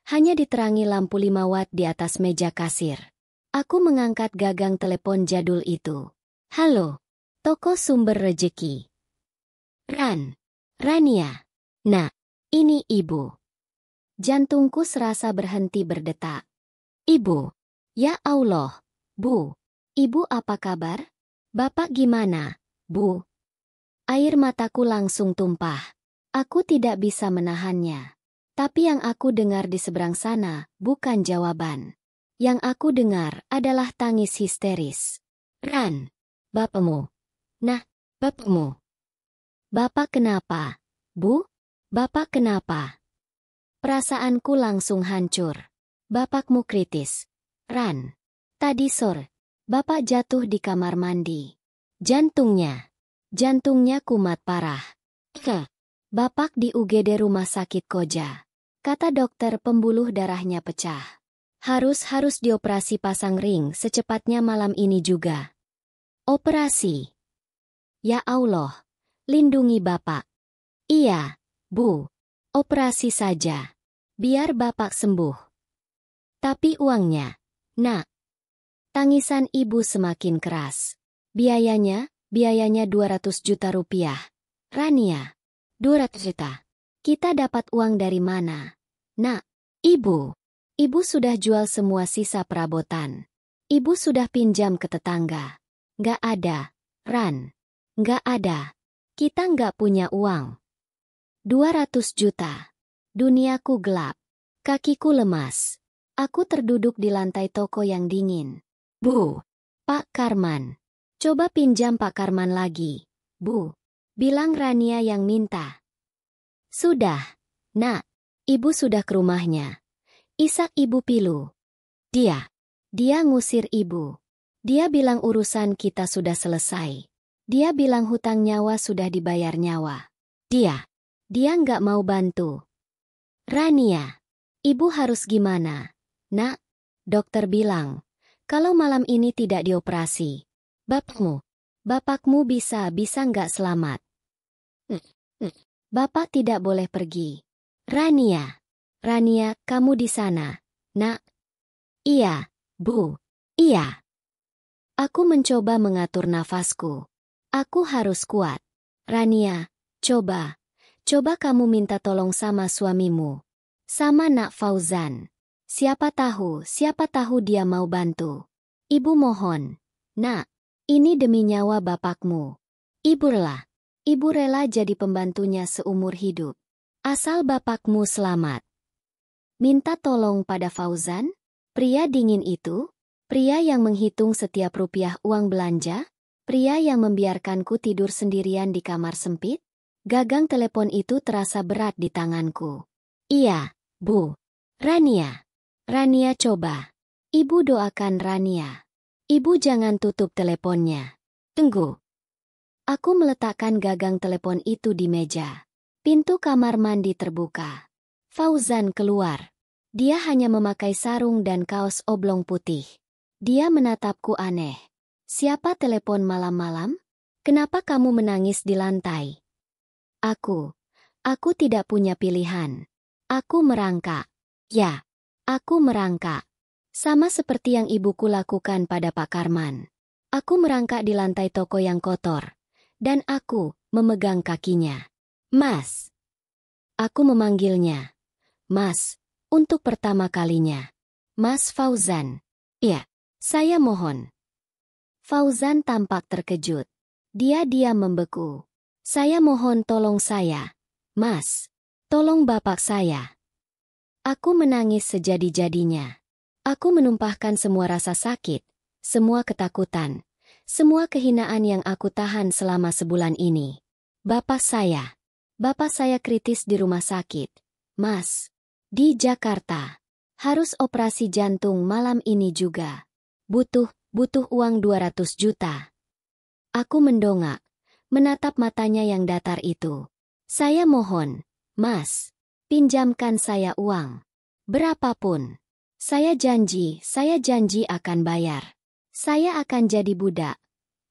Hanya diterangi lampu 5 watt di atas meja kasir. Aku mengangkat gagang telepon jadul itu. Halo. Toko Sumber Rejeki. Rania. Nah, ini ibu. Jantungku serasa berhenti berdetak. Ibu. Ya Allah, Bu. Ibu apa kabar? Bapak gimana, Bu? Air mataku langsung tumpah. Aku tidak bisa menahannya. Tapi yang aku dengar di seberang sana bukan jawaban. Yang aku dengar adalah tangis histeris. Bapakmu. Nah, bapakmu. Bapak kenapa? Bu? Bapak kenapa? Perasaanku langsung hancur. Bapakmu kritis. Ran. Tadi sore, Bapak jatuh di kamar mandi. Jantungnya kumat parah. Bapak di UGD Rumah Sakit Koja. Kata dokter pembuluh darahnya pecah. Harus dioperasi pasang ring secepatnya malam ini juga. Operasi. Ya Allah, lindungi Bapak. Iya, Bu. Operasi saja. Biar Bapak sembuh. Tapi uangnya, Nak. Tangisan ibu semakin keras. Biayanya 200 juta rupiah. Rania, 200 juta. Kita dapat uang dari mana? Nak, Ibu sudah jual semua sisa perabotan. Ibu sudah pinjam ke tetangga. Nggak ada, Ran. Nggak ada. Kita nggak punya uang. 200 juta. Duniaku gelap. Kakiku lemas. Aku terduduk di lantai toko yang dingin. Bu. Pak Karman. Coba pinjam Pak Karman lagi. Bu. Bilang Rania yang minta. Sudah. Nak. Ibu sudah ke rumahnya. Isak ibu pilu. Dia ngusir ibu. Dia bilang urusan kita sudah selesai. Dia bilang hutang nyawa sudah dibayar nyawa. Dia nggak mau bantu. Rania, ibu harus gimana? Nak, dokter bilang, kalau malam ini tidak dioperasi, bapakmu bisa nggak selamat. Bapak tidak boleh pergi. Rania, kamu di sana, Nak? Iya, Bu. Iya. Aku mencoba mengatur nafasku. Aku harus kuat. Rania, coba kamu minta tolong sama suamimu. Sama Nak Fauzan. Siapa tahu dia mau bantu. Ibu mohon. Nak, ini demi nyawa bapakmu. Ibu rela jadi pembantunya seumur hidup. Asal bapakmu selamat. Minta tolong pada Fauzan? Pria dingin itu? Pria yang menghitung setiap rupiah uang belanja? Pria yang membiarkanku tidur sendirian di kamar sempit? Gagang telepon itu terasa berat di tanganku. Iya, Bu. Rania, coba. Ibu doakan Rania. Ibu jangan tutup teleponnya. Tunggu. Aku meletakkan gagang telepon itu di meja. Pintu kamar mandi terbuka. Fauzan keluar. Dia hanya memakai sarung dan kaos oblong putih. Dia menatapku aneh. Siapa telepon malam-malam? Kenapa kamu menangis di lantai? Aku tidak punya pilihan. Aku merangkak. Ya, aku merangkak. Sama seperti yang ibuku lakukan pada Pak Karman. Aku merangkak di lantai toko yang kotor. Dan aku memegang kakinya. Mas. Aku memanggilnya. Mas, untuk pertama kalinya. Mas Fauzan. Iya, saya mohon. Fauzan tampak terkejut. Dia diam membeku. Saya mohon tolong saya. Mas, tolong bapak saya. Aku menangis sejadi-jadinya. Aku menumpahkan semua rasa sakit, semua ketakutan, semua kehinaan yang aku tahan selama sebulan ini. Bapak saya kritis di rumah sakit. Mas, di Jakarta. Harus operasi jantung malam ini juga. Butuh uang 200 juta. Aku mendongak, menatap matanya yang datar itu. Saya mohon, Mas, pinjamkan saya uang. Berapapun. Saya janji akan bayar. Saya akan jadi budak.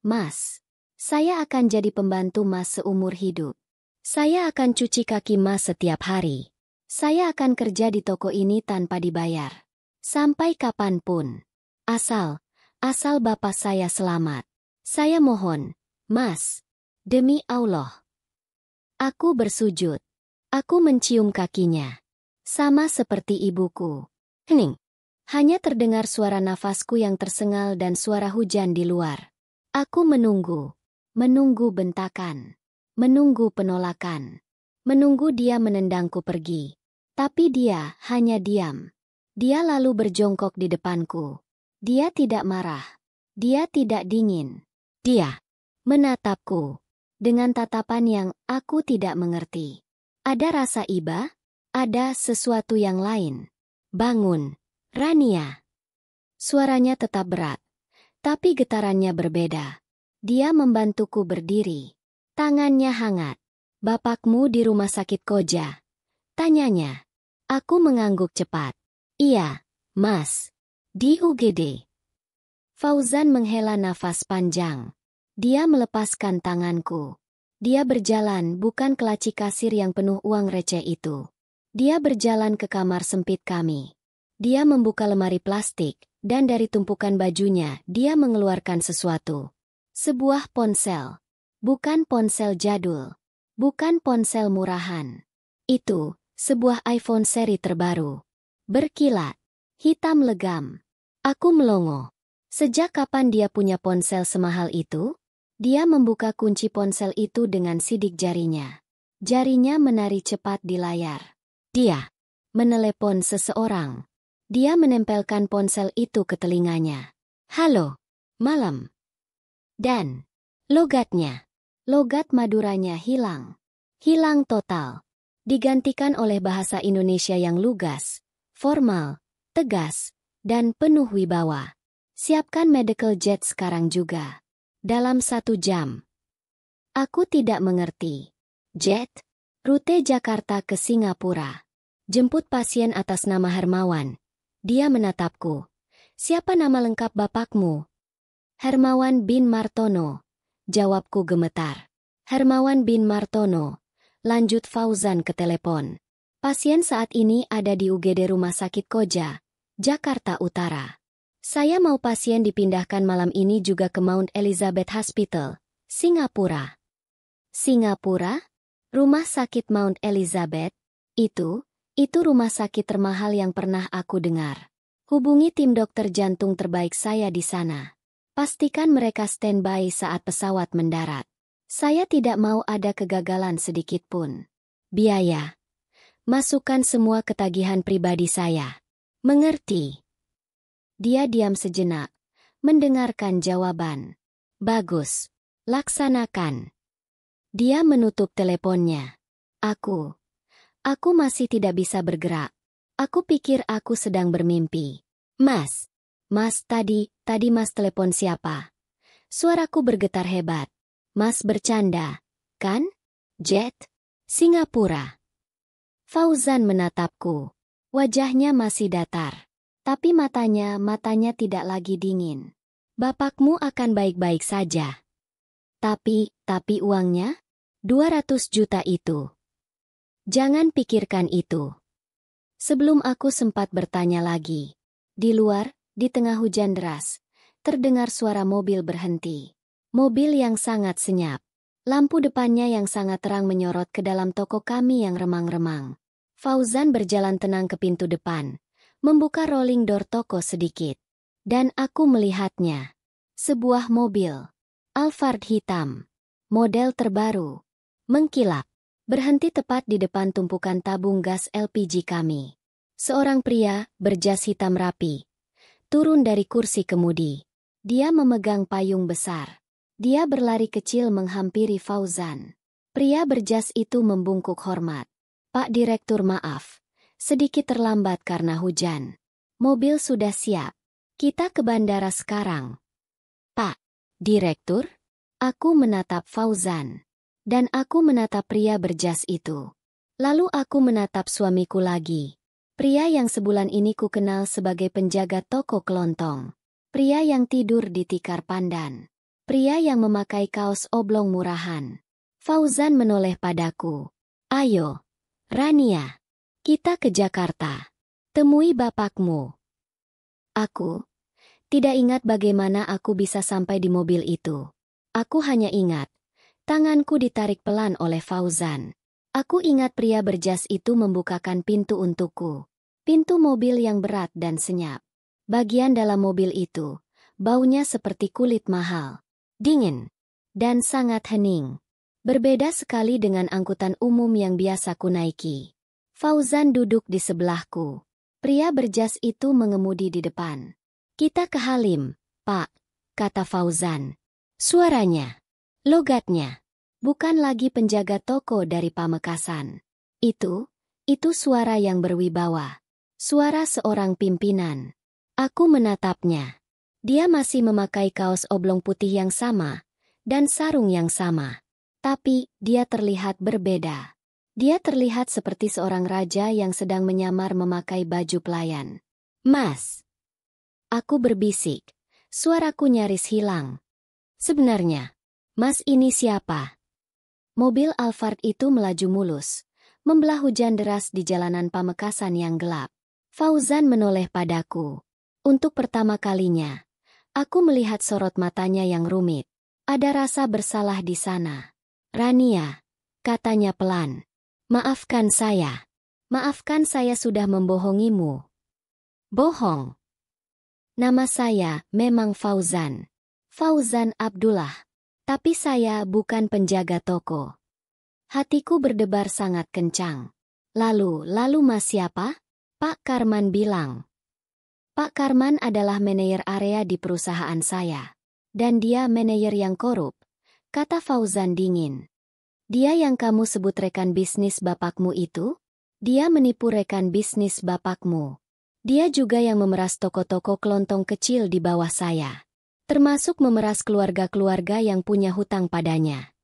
Mas, saya akan jadi pembantu Mas seumur hidup. Saya akan cuci kaki Mas setiap hari. Saya akan kerja di toko ini tanpa dibayar. Sampai kapanpun. Asal bapak saya selamat. Saya mohon, Mas. Demi Allah. Aku bersujud. Aku mencium kakinya. Sama seperti ibuku. Hening. Hanya terdengar suara nafasku yang tersengal dan suara hujan di luar. Aku menunggu. Menunggu bentakan. Menunggu penolakan. Menunggu dia menendangku pergi. Tapi dia hanya diam. Dia lalu berjongkok di depanku. Dia tidak marah. Dia tidak dingin. Dia menatapku. dengan tatapan yang aku tidak mengerti. Ada rasa iba? Ada sesuatu yang lain. Bangun, Rania. Suaranya tetap berat, tapi getarannya berbeda. Dia membantuku berdiri. Tangannya hangat. Bapakmu di rumah sakit Koja? Tanyanya. Aku mengangguk cepat. Iya, Mas. Di UGD. Fauzan menghela nafas panjang. Dia melepaskan tanganku. Dia berjalan bukan ke laci kasir yang penuh uang receh itu. Dia berjalan ke kamar sempit kami. Dia membuka lemari plastik, dan dari tumpukan bajunya dia mengeluarkan sesuatu. Sebuah ponsel. Bukan ponsel jadul. Bukan ponsel murahan. Itu sebuah iPhone seri terbaru. Berkilat. Hitam legam. Aku melongo. Sejak kapan dia punya ponsel semahal itu? Dia membuka kunci ponsel itu dengan sidik jarinya. Jarinya menari cepat di layar. Dia menelepon seseorang. Dia menempelkan ponsel itu ke telinganya. Halo, malam. Dan logatnya. Logat Maduranya hilang. Hilang total. Digantikan oleh bahasa Indonesia yang lugas, formal, tegas, dan penuh wibawa. Siapkan medical jet sekarang juga. Dalam 1 jam. Aku tidak mengerti. Jet? Rute Jakarta ke Singapura. Jemput pasien atas nama Hermawan. Dia menatapku. Siapa nama lengkap bapakmu? Hermawan bin Martono. Jawabku gemetar. Hermawan bin Martono. Lanjut Fauzan ke telepon. Pasien saat ini ada di UGD Rumah Sakit Koja, Jakarta Utara. Saya mau pasien dipindahkan malam ini juga ke Mount Elizabeth Hospital, Singapura. Singapura? Rumah sakit Mount Elizabeth? Itu rumah sakit termahal yang pernah aku dengar. Hubungi tim dokter jantung terbaik saya di sana. Pastikan mereka standby saat pesawat mendarat. Saya tidak mau ada kegagalan sedikit pun. Biaya. Masukkan semua ketagihan pribadi saya. Mengerti? Dia diam sejenak, mendengarkan jawaban. Bagus. Laksanakan. Dia menutup teleponnya. Aku masih tidak bisa bergerak. Aku pikir aku sedang bermimpi. Mas, tadi Mas telepon siapa? Suaraku bergetar hebat. Mas bercanda, kan? Jet? Singapura. Fauzan menatapku. Wajahnya masih datar. Tapi matanya tidak lagi dingin. Bapakmu akan baik-baik saja. Tapi uangnya? 200 juta itu. Jangan pikirkan itu. Sebelum aku sempat bertanya lagi. Di luar, di tengah hujan deras, terdengar suara mobil berhenti. Mobil yang sangat senyap. Lampu depannya yang sangat terang menyorot ke dalam toko kami yang remang-remang. Fauzan berjalan tenang ke pintu depan, membuka rolling door toko sedikit. Dan aku melihatnya. Sebuah mobil. Alphard hitam. Model terbaru. Mengkilap. Berhenti tepat di depan tumpukan tabung gas LPG kami. Seorang pria, berjas hitam rapi. Turun dari kursi kemudi. Dia memegang payung besar. Dia berlari kecil menghampiri Fauzan. Pria berjas itu membungkuk hormat. Pak Direktur maaf. Sedikit terlambat karena hujan. Mobil sudah siap. Kita ke bandara sekarang. Pak Direktur? Aku menatap Fauzan. Dan aku menatap pria berjas itu. Lalu aku menatap suamiku lagi. Pria yang sebulan ini ku kenal sebagai penjaga toko kelontong. Pria yang tidur di tikar pandan. Pria yang memakai kaos oblong murahan. Fauzan menoleh padaku. Ayo, Rania. Kita ke Jakarta. Temui bapakmu. Aku tidak ingat bagaimana aku bisa sampai di mobil itu. Aku hanya ingat. Tanganku ditarik pelan oleh Fauzan. Aku ingat pria berjas itu membukakan pintu untukku. Pintu mobil yang berat dan senyap. Bagian dalam mobil itu, baunya seperti kulit mahal. Dingin. Dan sangat hening. Berbeda sekali dengan angkutan umum yang biasa ku naiki. Fauzan duduk di sebelahku. Pria berjas itu mengemudi di depan. Kita ke Halim, Pak, kata Fauzan. Suaranya. Logatnya. Bukan lagi penjaga toko dari Pamekasan. Itu suara yang berwibawa. Suara seorang pimpinan. Aku menatapnya. Dia masih memakai kaos oblong putih yang sama, dan sarung yang sama. Tapi, dia terlihat berbeda. Dia terlihat seperti seorang raja yang sedang menyamar memakai baju pelayan. "Mas!" Aku berbisik. Suaraku nyaris hilang. "Sebenarnya, Mas ini siapa?" Mobil Alphard itu melaju mulus, membelah hujan deras di jalanan Pamekasan yang gelap. Fauzan menoleh padaku. Untuk pertama kalinya, aku melihat sorot matanya yang rumit. Ada rasa bersalah di sana. "Rania," katanya pelan. "Maafkan saya. Maafkan saya sudah membohongimu." "Bohong?" "Nama saya memang Fauzan. Fauzan Abdullah. Tapi saya bukan penjaga toko." Hatiku berdebar sangat kencang. Lalu Mas siapa?" "Pak Karman bilang." "Pak Karman adalah manajer area di perusahaan saya. Dan dia manajer yang korup," kata Fauzan dingin. "Dia yang kamu sebut rekan bisnis bapakmu itu? Dia menipu rekan bisnis bapakmu. Dia juga yang memeras toko-toko kelontong kecil di bawah saya. Termasuk memeras keluarga-keluarga yang punya hutang padanya."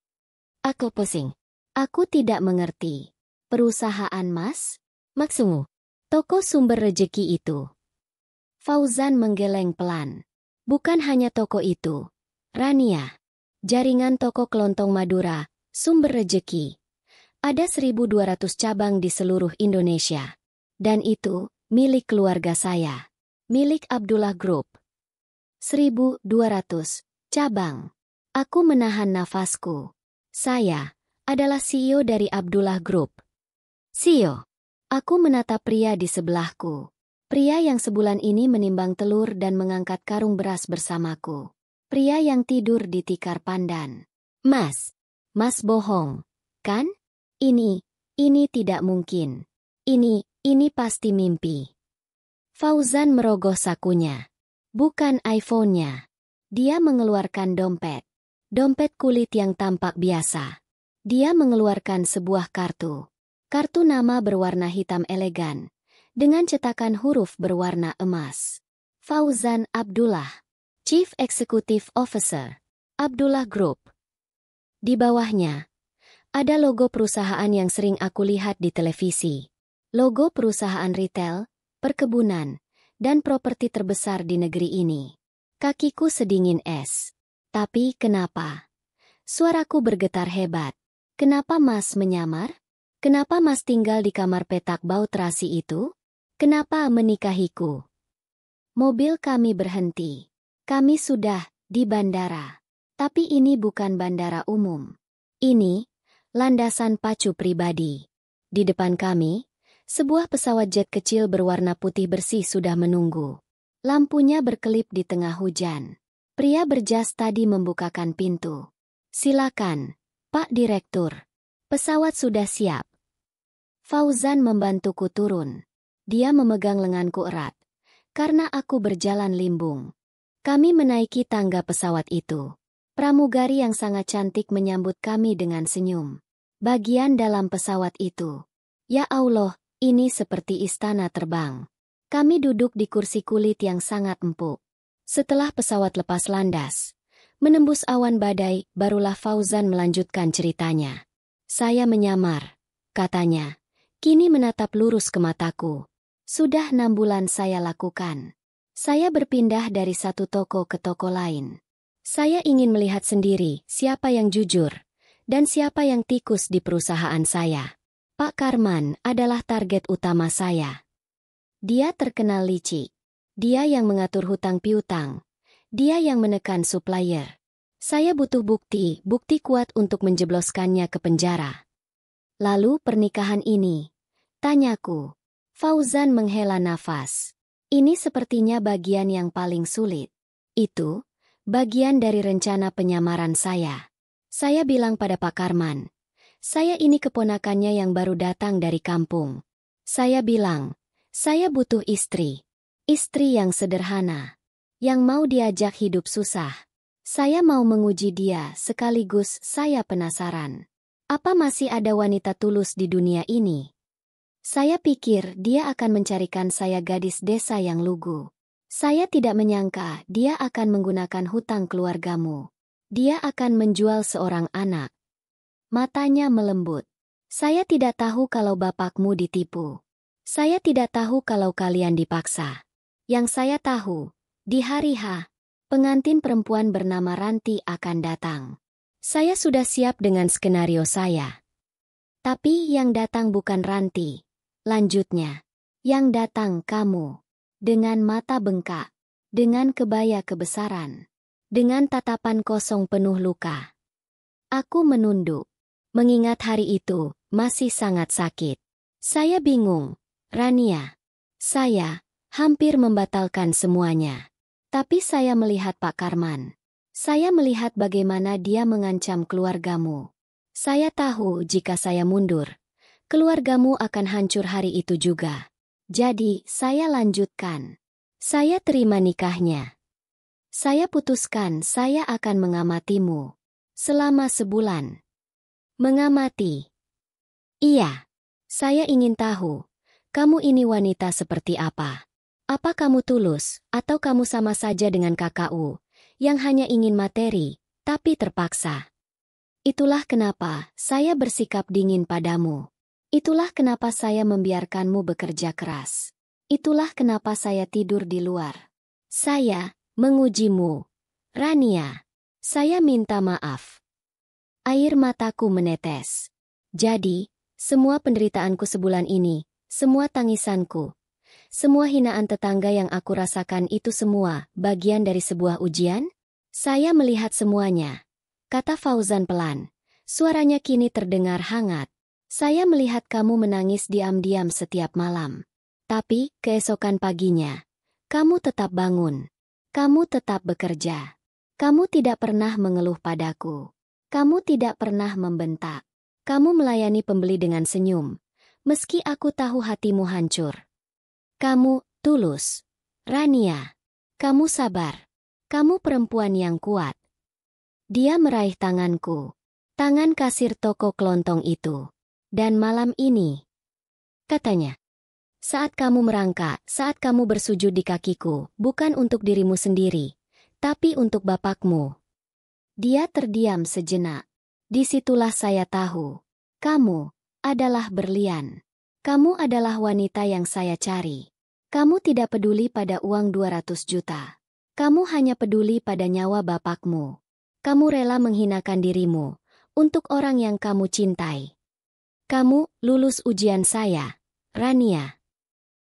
Aku pusing. Aku tidak mengerti. "Perusahaan Mas? Maksudmu, toko sumber rejeki itu?" Fauzan menggeleng pelan. "Bukan hanya toko itu, Rania. Jaringan toko kelontong Madura, sumber rejeki. Ada 1.200 cabang di seluruh Indonesia. Dan itu milik keluarga saya. Milik Abdullah Group. 1.200 cabang." Aku menahan nafasku. Saya adalah CEO dari Abdullah Group. "CEO?" Aku menatap pria di sebelahku. Pria yang sebulan ini menimbang telur dan mengangkat karung beras bersamaku. Pria yang tidur di tikar pandan. Mas bohong, kan? Ini tidak mungkin. Ini pasti mimpi." Fauzan merogoh sakunya. Bukan iPhone-nya. Dia mengeluarkan dompet. Dompet kulit yang tampak biasa. Dia mengeluarkan sebuah kartu. Kartu nama berwarna hitam elegan, dengan cetakan huruf berwarna emas. Fauzan Abdullah, Chief Executive Officer, Abdullah Group. Di bawahnya, ada logo perusahaan yang sering aku lihat di televisi. Logo perusahaan retail, perkebunan, dan properti terbesar di negeri ini. Kakiku sedingin es. Tapi kenapa? Suaraku bergetar hebat. Kenapa Mas menyamar? Kenapa Mas tinggal di kamar petak bau terasi itu? Kenapa menikahiku? Mobil kami berhenti. Kami sudah di bandara. Tapi ini bukan bandara umum. Ini landasan pacu pribadi. Di depan kami, sebuah pesawat jet kecil berwarna putih bersih sudah menunggu. Lampunya berkelip di tengah hujan. Pria berjas tadi membukakan pintu. "Silakan, Pak Direktur. Pesawat sudah siap." Fauzan membantuku turun. Dia memegang lenganku erat. Karena aku berjalan limbung. Kami menaiki tangga pesawat itu. Pramugari yang sangat cantik menyambut kami dengan senyum. Bagian dalam pesawat itu. Ya Allah, ini seperti istana terbang. Kami duduk di kursi kulit yang sangat empuk. Setelah pesawat lepas landas, menembus awan badai, barulah Fauzan melanjutkan ceritanya. "Saya menyamar," katanya. Kini menatap lurus ke mataku. "Sudah 6 bulan saya lakukan. Saya berpindah dari satu toko ke toko lain. Saya ingin melihat sendiri siapa yang jujur, dan siapa yang tikus di perusahaan saya. Pak Karman adalah target utama saya. Dia terkenal licik. Dia yang mengatur hutang piutang. Dia yang menekan supplier. Saya butuh bukti kuat untuk menjebloskannya ke penjara." "Lalu pernikahan ini?" tanyaku. Fauzan menghela nafas. "Ini sepertinya bagian yang paling sulit. Itu bagian dari rencana penyamaran saya. Saya bilang pada Pak Karman, saya ini keponakannya yang baru datang dari kampung. Saya bilang, saya butuh istri. Istri yang sederhana. Yang mau diajak hidup susah. Saya mau menguji dia, sekaligus saya penasaran. Apa masih ada wanita tulus di dunia ini? Saya pikir dia akan mencarikan saya gadis desa yang lugu. Saya tidak menyangka dia akan menggunakan hutang keluargamu. Dia akan menjual seorang anak. Matanya melembut. Saya tidak tahu kalau bapakmu ditipu. Saya tidak tahu kalau kalian dipaksa. Yang saya tahu, di hari H, pengantin perempuan bernama Ranti akan datang. Saya sudah siap dengan skenario saya. Tapi yang datang bukan Ranti. Lanjutnya, yang datang kamu. Dengan mata bengkak. Dengan kebaya kebesaran. Dengan tatapan kosong penuh luka. Aku menunduk. Mengingat hari itu, masih sangat sakit. Saya bingung, Rania. Saya hampir membatalkan semuanya. Tapi saya melihat Pak Karman. Saya melihat bagaimana dia mengancam keluargamu. Saya tahu jika saya mundur, keluargamu akan hancur hari itu juga. Jadi, saya lanjutkan. Saya terima nikahnya. Saya putuskan saya akan mengamatimu. Selama sebulan. Mengamati. Iya. Saya ingin tahu, kamu ini wanita seperti apa? Apa kamu tulus, atau kamu sama saja dengan kakakku, yang hanya ingin materi, tapi terpaksa? Itulah kenapa saya bersikap dingin padamu. Itulah kenapa saya membiarkanmu bekerja keras. Itulah kenapa saya tidur di luar. Saya mengujimu. Rania, saya minta maaf. Air mataku menetes. Jadi, semua penderitaanku sebulan ini, semua tangisanku, semua hinaan tetangga yang aku rasakan itu semua bagian dari sebuah ujian? Saya melihat semuanya, kata Fauzan pelan. Suaranya kini terdengar hangat. Saya melihat kamu menangis diam-diam setiap malam. Tapi, keesokan paginya, kamu tetap bangun. Kamu tetap bekerja. Kamu tidak pernah mengeluh padaku. Kamu tidak pernah membentak. Kamu melayani pembeli dengan senyum, meski aku tahu hatimu hancur. Kamu tulus. Rania. Kamu sabar. Kamu perempuan yang kuat. Dia meraih tanganku. Tangan kasir toko kelontong itu. Dan malam ini, katanya, saat kamu merangkak, saat kamu bersujud di kakiku, bukan untuk dirimu sendiri, tapi untuk bapakmu. Dia terdiam sejenak. Disitulah saya tahu. Kamu adalah berlian. Kamu adalah wanita yang saya cari. Kamu tidak peduli pada uang 200 juta. Kamu hanya peduli pada nyawa bapakmu. Kamu rela menghinakan dirimu untuk orang yang kamu cintai. Kamu lulus ujian saya, Rania.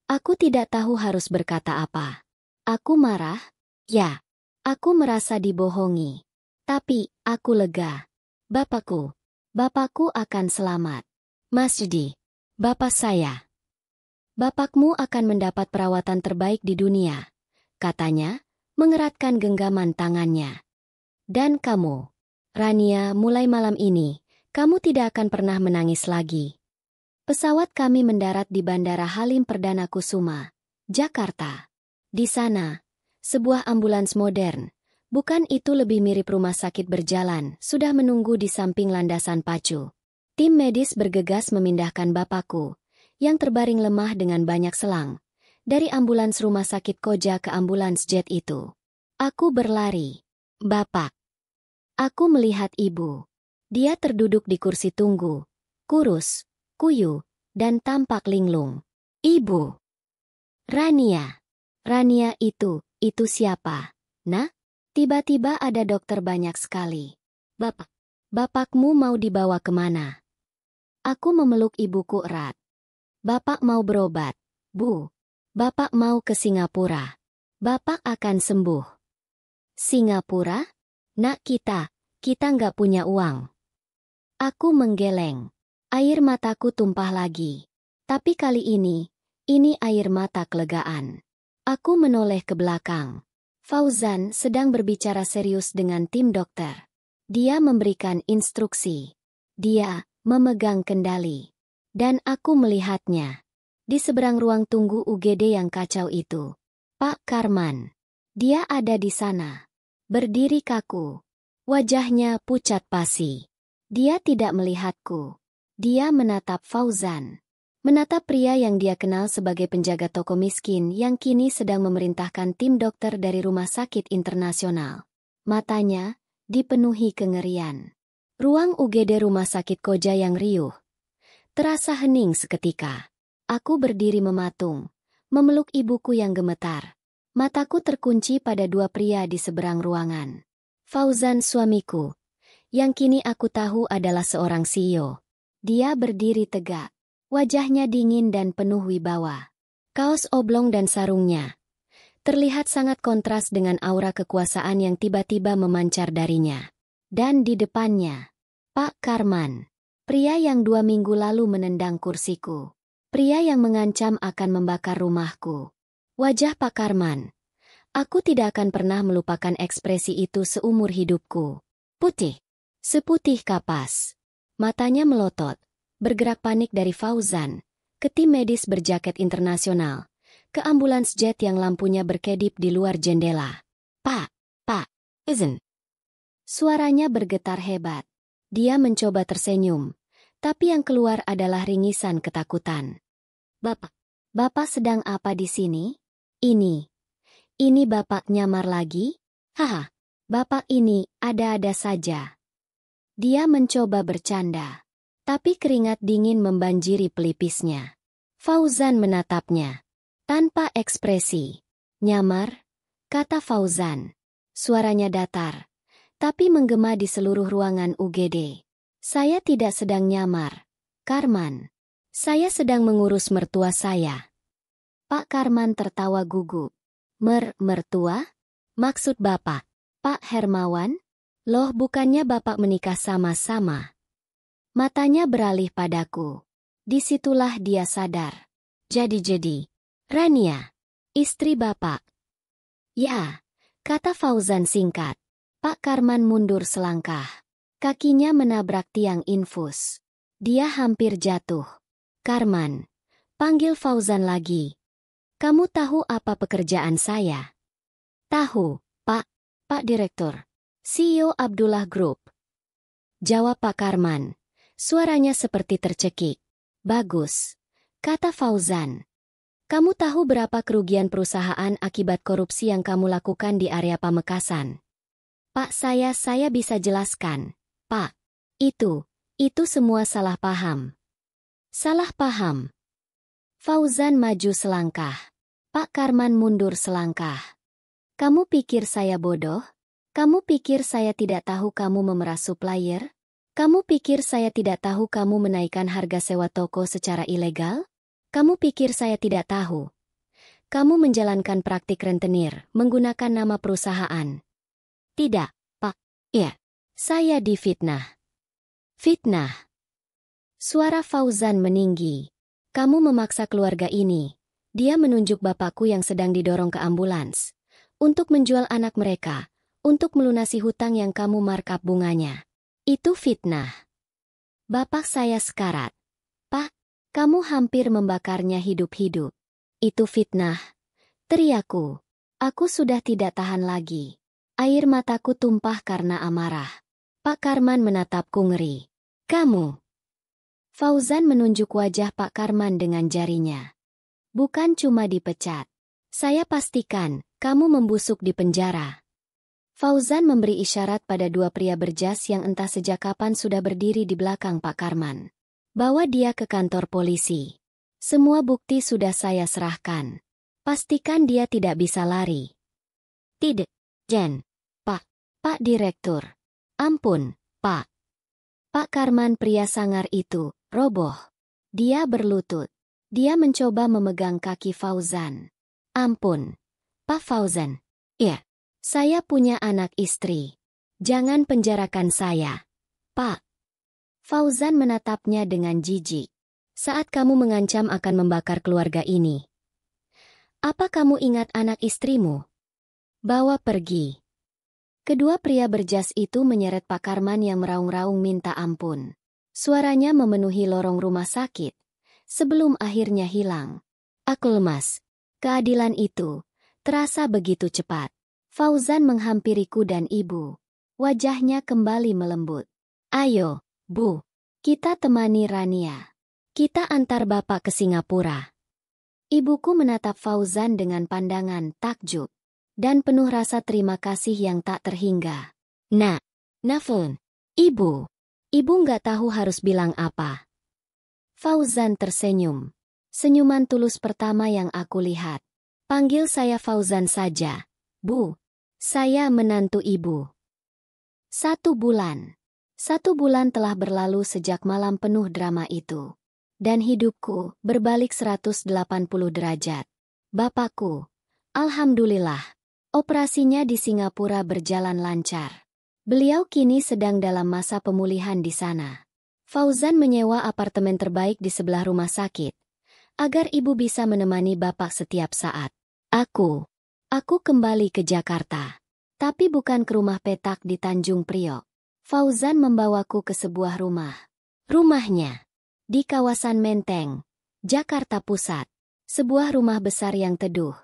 Aku tidak tahu harus berkata apa. Aku marah? Ya. Aku merasa dibohongi. Tapi, aku lega. Bapakku akan selamat. Mas Jedi, bapak saya. Bapakmu akan mendapat perawatan terbaik di dunia, katanya, mengeratkan genggaman tangannya. Dan kamu, Rania, mulai malam ini, kamu tidak akan pernah menangis lagi. Pesawat kami mendarat di Bandara Halim Perdana Kusuma, Jakarta. Di sana, sebuah ambulans modern, bukan itu lebih mirip rumah sakit berjalan, sudah menunggu di samping landasan pacu. Tim medis bergegas memindahkan bapakku, yang terbaring lemah dengan banyak selang, dari ambulans rumah sakit Koja ke ambulans jet itu. Aku berlari. Bapak. Aku melihat ibu. Dia terduduk di kursi tunggu, kurus, kuyu, dan tampak linglung. Ibu. Rania. Rania itu siapa? Nah? Tiba-tiba ada dokter banyak sekali. Bapakmu mau dibawa kemana? Aku memeluk ibuku erat. Bapak mau berobat, Bu. Bapak mau ke Singapura. Bapak akan sembuh. Singapura? Nak kita nggak punya uang. Aku menggeleng. Air mataku tumpah lagi. Tapi kali ini air mata kelegaan. Aku menoleh ke belakang. Fauzan sedang berbicara serius dengan tim dokter. Dia memberikan instruksi. Dia memegang kendali. Dan aku melihatnya. Di seberang ruang tunggu UGD yang kacau itu. Pak Karman. Dia ada di sana. Berdiri kaku. Wajahnya pucat pasi. Dia tidak melihatku. Dia menatap Fauzan. Menatap pria yang dia kenal sebagai penjaga toko miskin yang kini sedang memerintahkan tim dokter dari rumah sakit internasional. Matanya dipenuhi kengerian. Ruang UGD rumah sakit Koja yang riuh. Terasa hening seketika. Aku berdiri mematung, memeluk ibuku yang gemetar. Mataku terkunci pada dua pria di seberang ruangan. Fauzan suamiku, yang kini aku tahu adalah seorang CEO. Dia berdiri tegak. Wajahnya dingin dan penuh wibawa. Kaos oblong dan sarungnya terlihat sangat kontras dengan aura kekuasaan yang tiba-tiba memancar darinya. Dan di depannya, Pak Karman, pria yang 2 minggu lalu menendang kursiku. Pria yang mengancam akan membakar rumahku. Wajah Pak Karman. Aku tidak akan pernah melupakan ekspresi itu seumur hidupku. Putih. Seputih kapas. Matanya melotot. Bergerak panik dari Fauzan, ke tim medis berjaket internasional, ke ambulans jet yang lampunya berkedip di luar jendela. Pak, izin. Suaranya bergetar hebat. Dia mencoba tersenyum, tapi yang keluar adalah ringisan ketakutan. Bapak sedang apa di sini? Ini Bapak nyamar lagi? Haha, Bapak ini ada-ada saja. Dia mencoba bercanda. Tapi keringat dingin membanjiri pelipisnya. Fauzan menatapnya. Tanpa ekspresi. Nyamar, kata Fauzan. Suaranya datar. Tapi menggema di seluruh ruangan UGD. Saya tidak sedang nyamar. Karman. Saya sedang mengurus mertua saya. Pak Karman tertawa gugup. Mertua? Maksud Bapak? Pak Hermawan? Loh, bukannya Bapak menikah sama-sama? Matanya beralih padaku. Disitulah dia sadar. Jadi, Rania, istri Bapak. Ya, kata Fauzan singkat. Pak Karman mundur selangkah. Kakinya menabrak tiang infus. Dia hampir jatuh. Karman, panggil Fauzan lagi. Kamu tahu apa pekerjaan saya? Tahu, Pak Direktur. CEO Abdullah Group. Jawab Pak Karman. Suaranya seperti tercekik. Bagus, kata Fauzan. Kamu tahu berapa kerugian perusahaan akibat korupsi yang kamu lakukan di area Pamekasan? Pak, saya bisa jelaskan. Pak, itu semua salah paham. Salah paham. Fauzan maju selangkah. Pak Karman mundur selangkah. Kamu pikir saya bodoh? Kamu pikir saya tidak tahu kamu memeras supplier? Kamu pikir saya tidak tahu kamu menaikkan harga sewa toko secara ilegal? Kamu pikir saya tidak tahu? Kamu menjalankan praktik rentenir menggunakan nama perusahaan. Tidak, Pak. Ya, saya difitnah. Fitnah. Suara Fauzan meninggi. Kamu memaksa keluarga ini. Dia menunjuk bapakku yang sedang didorong ke ambulans. Untuk menjual anak mereka. Untuk melunasi hutang yang kamu markup bunganya. Itu fitnah. Bapak saya sekarat. Pak, kamu hampir membakarnya hidup-hidup. Itu fitnah. Teriakku. Aku sudah tidak tahan lagi. Air mataku tumpah karena amarah. Pak Karman menatapku ngeri. Kamu. Fauzan menunjuk wajah Pak Karman dengan jarinya. Bukan cuma dipecat. Saya pastikan, kamu membusuk di penjara. Fauzan memberi isyarat pada dua pria berjas yang entah sejak kapan sudah berdiri di belakang Pak Karman. Bawa dia ke kantor polisi. Semua bukti sudah saya serahkan. Pastikan dia tidak bisa lari. Tidak, Jen. Pak Direktur. Ampun, Pak. Pak Karman pria sangar itu, roboh. Dia berlutut. Dia mencoba memegang kaki Fauzan. Ampun, Pak Fauzan. Ya. Saya punya anak istri. Jangan penjarakan saya, Pak. Fauzan menatapnya dengan jijik. Saat kamu mengancam akan membakar keluarga ini. Apa kamu ingat anak istrimu? Bawa pergi. Kedua pria berjas itu menyeret Pak Karman yang meraung-raung minta ampun. Suaranya memenuhi lorong rumah sakit. Sebelum akhirnya hilang. Aku lemas. Keadilan itu terasa begitu cepat. Fauzan menghampiriku dan ibu. Wajahnya kembali melembut. Ayo, Bu. Kita temani Rania. Kita antar Bapak ke Singapura. Ibuku menatap Fauzan dengan pandangan takjub dan penuh rasa terima kasih yang tak terhingga. Nak, Nafun, Ibu. Ibu nggak tahu harus bilang apa. Fauzan tersenyum. Senyuman tulus pertama yang aku lihat. Panggil saya Fauzan saja, Bu. Saya menantu Ibu. 1 bulan. 1 bulan telah berlalu sejak malam penuh drama itu. Dan hidupku berbalik 180 derajat. Bapakku, alhamdulillah, operasinya di Singapura berjalan lancar. Beliau kini sedang dalam masa pemulihan di sana. Fauzan menyewa apartemen terbaik di sebelah rumah sakit, agar ibu bisa menemani bapak setiap saat. Aku kembali ke Jakarta. Tapi bukan ke rumah petak di Tanjung Priok. Fauzan membawaku ke sebuah rumah. Rumahnya di kawasan Menteng, Jakarta Pusat. Sebuah rumah besar yang teduh,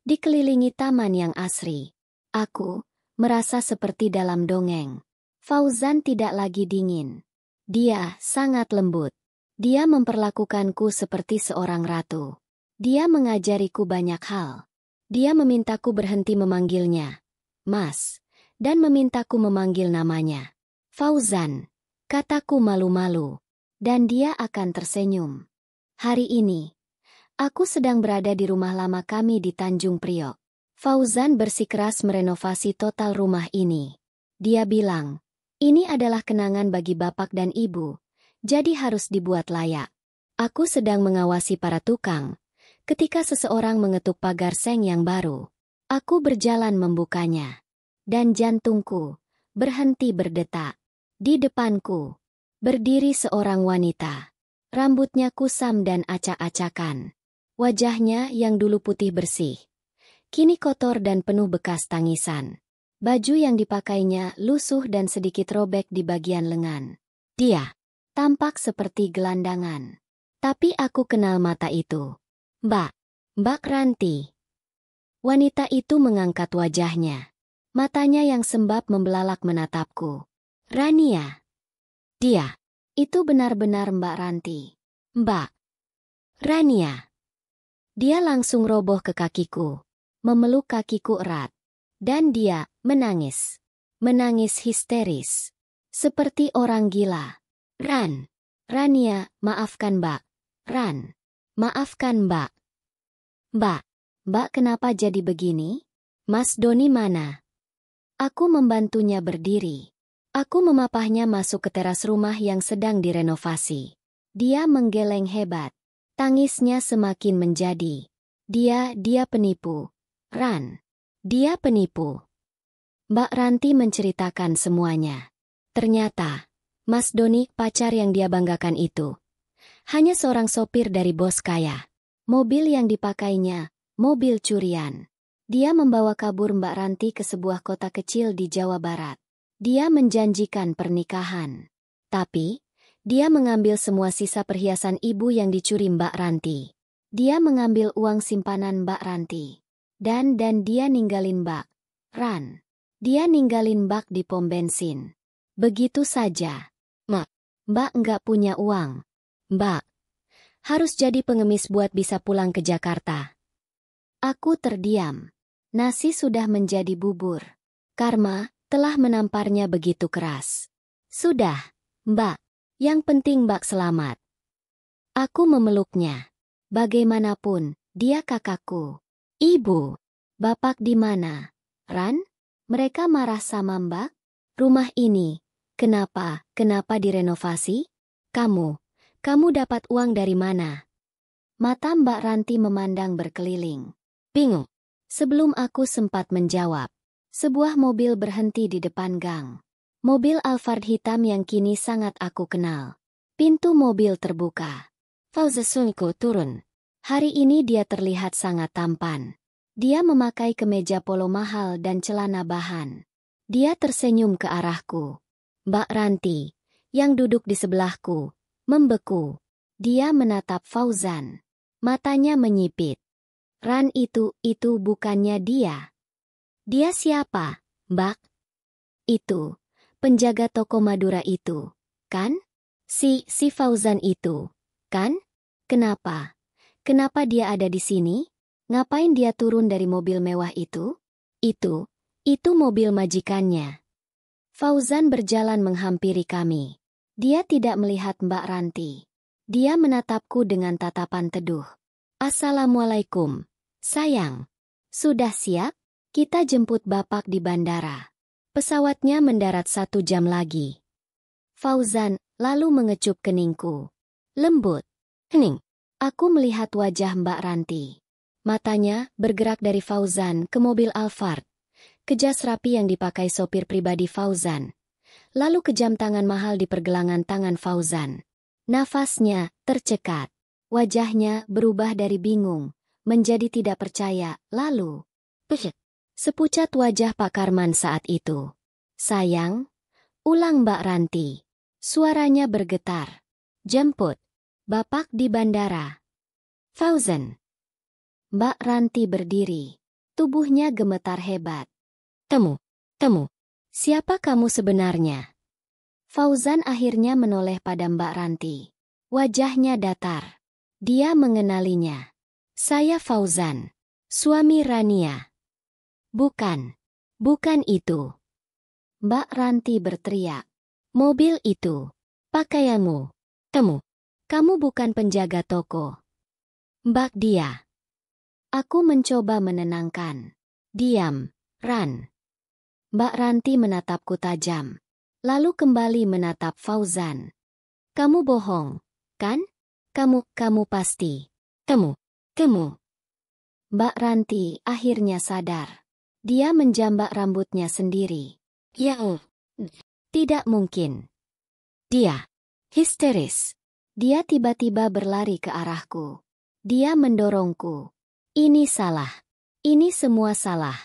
dikelilingi taman yang asri. Aku merasa seperti dalam dongeng. Fauzan tidak lagi dingin. Dia sangat lembut. Dia memperlakukanku seperti seorang ratu. Dia mengajariku banyak hal. Dia memintaku berhenti memanggilnya Mas, dan memintaku memanggil namanya Fauzan. Kataku malu-malu, dan dia akan tersenyum. Hari ini, aku sedang berada di rumah lama kami di Tanjung Priok. Fauzan bersikeras merenovasi total rumah ini. Dia bilang, ini adalah kenangan bagi bapak dan ibu, jadi harus dibuat layak. Aku sedang mengawasi para tukang. Ketika seseorang mengetuk pagar seng yang baru, aku berjalan membukanya. Dan jantungku berhenti berdetak. Di depanku berdiri seorang wanita. Rambutnya kusam dan acak-acakan. Wajahnya yang dulu putih bersih, kini kotor dan penuh bekas tangisan. Baju yang dipakainya lusuh dan sedikit robek di bagian lengan. Dia tampak seperti gelandangan. Tapi aku kenal mata itu. Mbak Ranti. Wanita itu mengangkat wajahnya. Matanya yang sembab membelalak menatapku. Rania. Dia. Itu benar-benar Mbak Ranti. Mbak Rania. Dia langsung roboh ke kakiku. Memeluk kakiku erat. Dan dia menangis. Menangis histeris. Seperti orang gila. Rania, maafkan Mbak. Maafkan Mbak. Mbak kenapa jadi begini? Mas Doni mana? Aku membantunya berdiri. Aku memapahnya masuk ke teras rumah yang sedang direnovasi. Dia menggeleng hebat. Tangisnya semakin menjadi. Dia penipu. Dia penipu. Mbak Ranti menceritakan semuanya. Ternyata, Mas Doni, pacar yang dia banggakan itu, hanya seorang sopir dari bos kaya. Mobil yang dipakainya, mobil curian. Dia membawa kabur Mbak Ranti ke sebuah kota kecil di Jawa Barat. Dia menjanjikan pernikahan. Tapi, dia mengambil semua sisa perhiasan ibu yang dicuri Mbak Ranti. Dia mengambil uang simpanan Mbak Ranti. Dan dia ninggalin Mbak Dia ninggalin Mbak di pom bensin. Begitu saja. Mbak nggak punya uang. Mbak harus jadi pengemis buat bisa pulang ke Jakarta. Aku terdiam. Nasi sudah menjadi bubur. Karma telah menamparnya begitu keras. Sudah, Mbak. Yang penting Mbak selamat. Aku memeluknya. Bagaimanapun, dia kakakku. Ibu, Bapak di mana? Mereka marah sama Mbak? Rumah ini, kenapa direnovasi? Kamu dapat uang dari mana? Mata Mbak Ranti memandang berkeliling. Bingung. Sebelum aku sempat menjawab, sebuah mobil berhenti di depan gang. Mobil Alphard hitam yang kini sangat aku kenal. Pintu mobil terbuka. Fauzasunku turun. Hari ini dia terlihat sangat tampan. Dia memakai kemeja polo mahal dan celana bahan. Dia tersenyum ke arahku. Mbak Ranti, yang duduk di sebelahku, membeku. Dia menatap Fauzan. Matanya menyipit. Itu bukannya dia. Dia siapa, Mbak? Itu, penjaga toko Madura itu, kan? Si Fauzan itu, kan? Kenapa? Kenapa dia ada di sini? Ngapain dia turun dari mobil mewah itu? Itu mobil majikannya. Fauzan berjalan menghampiri kami. Dia tidak melihat Mbak Ranti. Dia menatapku dengan tatapan teduh. Assalamualaikum, sayang. Sudah siap? Kita jemput Bapak di bandara. Pesawatnya mendarat 1 jam lagi. Fauzan lalu mengecup keningku. Lembut. Hening. Aku melihat wajah Mbak Ranti. Matanya bergerak dari Fauzan ke mobil Alphard, ke jas rapi yang dipakai sopir pribadi Fauzan, lalu ke jam tangan mahal di pergelangan tangan Fauzan. Nafasnya tercekat. Wajahnya berubah dari bingung menjadi tidak percaya, lalu sepucat wajah Pak Karman saat itu. Sayang, ulang Mbak Ranti. Suaranya bergetar. Jemput Bapak di bandara. Fauzan. Mbak Ranti berdiri. Tubuhnya gemetar hebat. Temu. Siapa kamu sebenarnya? Fauzan akhirnya menoleh pada Mbak Ranti. Wajahnya datar. Dia mengenalinya. Saya Fauzan, suami Rania. Bukan itu. Mbak Ranti berteriak. Mobil itu. Pakaianmu. Kamu bukan penjaga toko. Mbak dia. Aku mencoba menenangkan. Diam, Ran. Mbak Ranti menatapku tajam. Lalu kembali menatap Fauzan. Kamu bohong, kan? Kamu pasti. Kamu. Mbak Ranti akhirnya sadar. Dia menjambak rambutnya sendiri. Tidak mungkin. Dia histeris. Dia tiba-tiba berlari ke arahku. Dia mendorongku. Ini salah. Ini semua salah.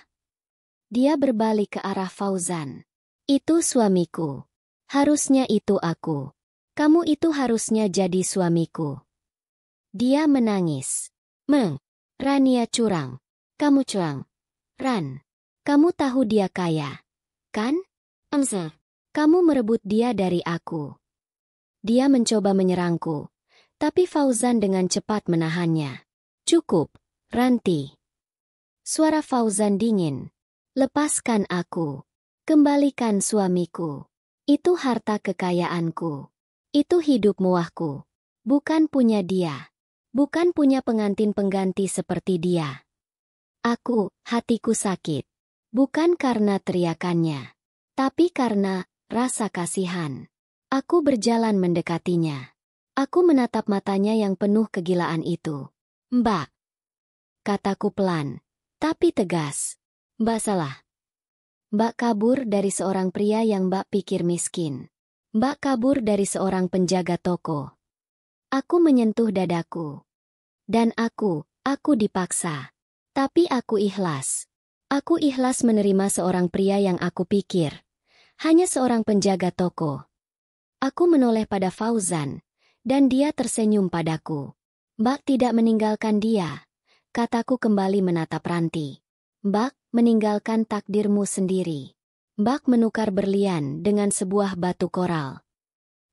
Dia berbalik ke arah Fauzan. Itu suamiku. Harusnya itu aku. Kamu itu harusnya jadi suamiku. Dia menangis. Rania curang. Kamu curang. Ran. Kamu tahu dia kaya. Kan? Kamu merebut dia dari aku. Dia mencoba menyerangku. Tapi Fauzan dengan cepat menahannya. Cukup, Ranti. Suara Fauzan dingin. Lepaskan aku. Kembalikan suamiku. Itu harta kekayaanku. Itu hidup mewahku. Bukan punya dia. Bukan punya pengantin pengganti seperti dia. Hatiku sakit. Bukan karena teriakannya. Tapi karena rasa kasihan. Aku berjalan mendekatinya. Aku menatap matanya yang penuh kegilaan itu. Mbak. Kataku pelan. Tapi tegas. Mbak salah. Mbak kabur dari seorang pria yang Mbak pikir miskin. Mbak kabur dari seorang penjaga toko. Aku menyentuh dadaku. Dan aku dipaksa. Tapi aku ikhlas. Aku ikhlas menerima seorang pria yang aku pikir hanya seorang penjaga toko. Aku menoleh pada Fauzan, dan dia tersenyum padaku. Mbak tidak meninggalkan dia. Kataku kembali menatap Ranti. Mbak meninggalkan takdirmu sendiri. Mbak menukar berlian dengan sebuah batu koral.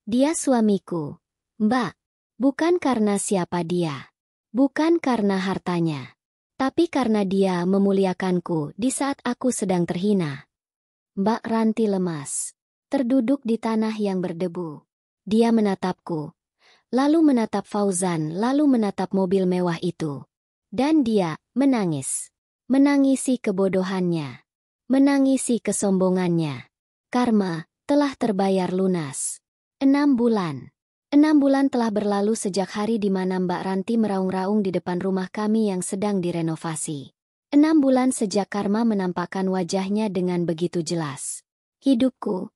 Dia suamiku. Mbak, bukan karena siapa dia. Bukan karena hartanya. Tapi karena dia memuliakanku di saat aku sedang terhina. Mbak Ranti lemas. Terduduk di tanah yang berdebu. Dia menatapku. Lalu menatap Fauzan, lalu menatap mobil mewah itu. Dan dia menangis. Menangisi kebodohannya. Menangisi kesombongannya. Karma telah terbayar lunas. 6 bulan. 6 bulan telah berlalu sejak hari di mana Mbak Ranti meraung-raung di depan rumah kami yang sedang direnovasi. 6 bulan sejak Karma menampakkan wajahnya dengan begitu jelas. Hidupku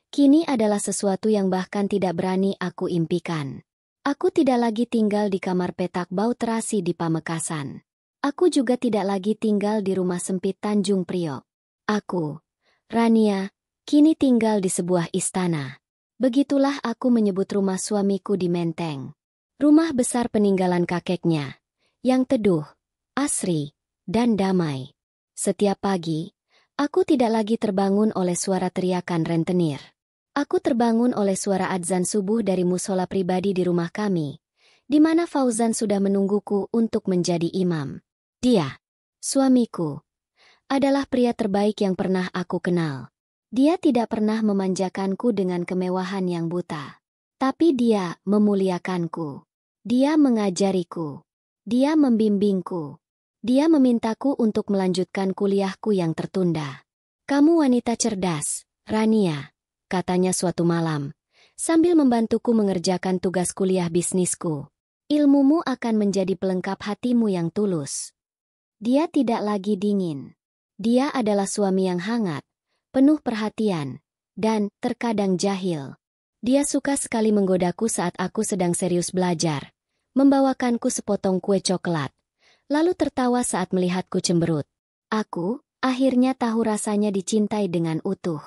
kini adalah sesuatu yang bahkan tidak berani aku impikan. Aku tidak lagi tinggal di kamar petak bau terasi di Pamekasan. Aku juga tidak lagi tinggal di rumah sempit Tanjung Priok. Aku, Rania, kini tinggal di sebuah istana. Begitulah aku menyebut rumah suamiku di Menteng. Rumah besar peninggalan kakeknya, yang teduh, asri, dan damai. Setiap pagi, Aku tidak lagi terbangun oleh suara teriakan rentenir. Aku terbangun oleh suara adzan subuh dari musola pribadi di rumah kami, di mana Fauzan sudah menungguku untuk menjadi imam. Dia, suamiku, adalah pria terbaik yang pernah aku kenal. Dia tidak pernah memanjakanku dengan kemewahan yang buta. Tapi dia memuliakanku. Dia mengajariku. Dia membimbingku. Dia memintaku untuk melanjutkan kuliahku yang tertunda. "Kamu wanita cerdas, Rania," katanya suatu malam, sambil membantuku mengerjakan tugas kuliah bisnisku. "Ilmumu akan menjadi pelengkap hatimu yang tulus." Dia tidak lagi dingin. Dia adalah suami yang hangat, penuh perhatian, dan terkadang jahil. Dia suka sekali menggodaku saat aku sedang serius belajar, membawakanku sepotong kue coklat, lalu tertawa saat melihatku cemberut. Aku akhirnya tahu rasanya dicintai dengan utuh.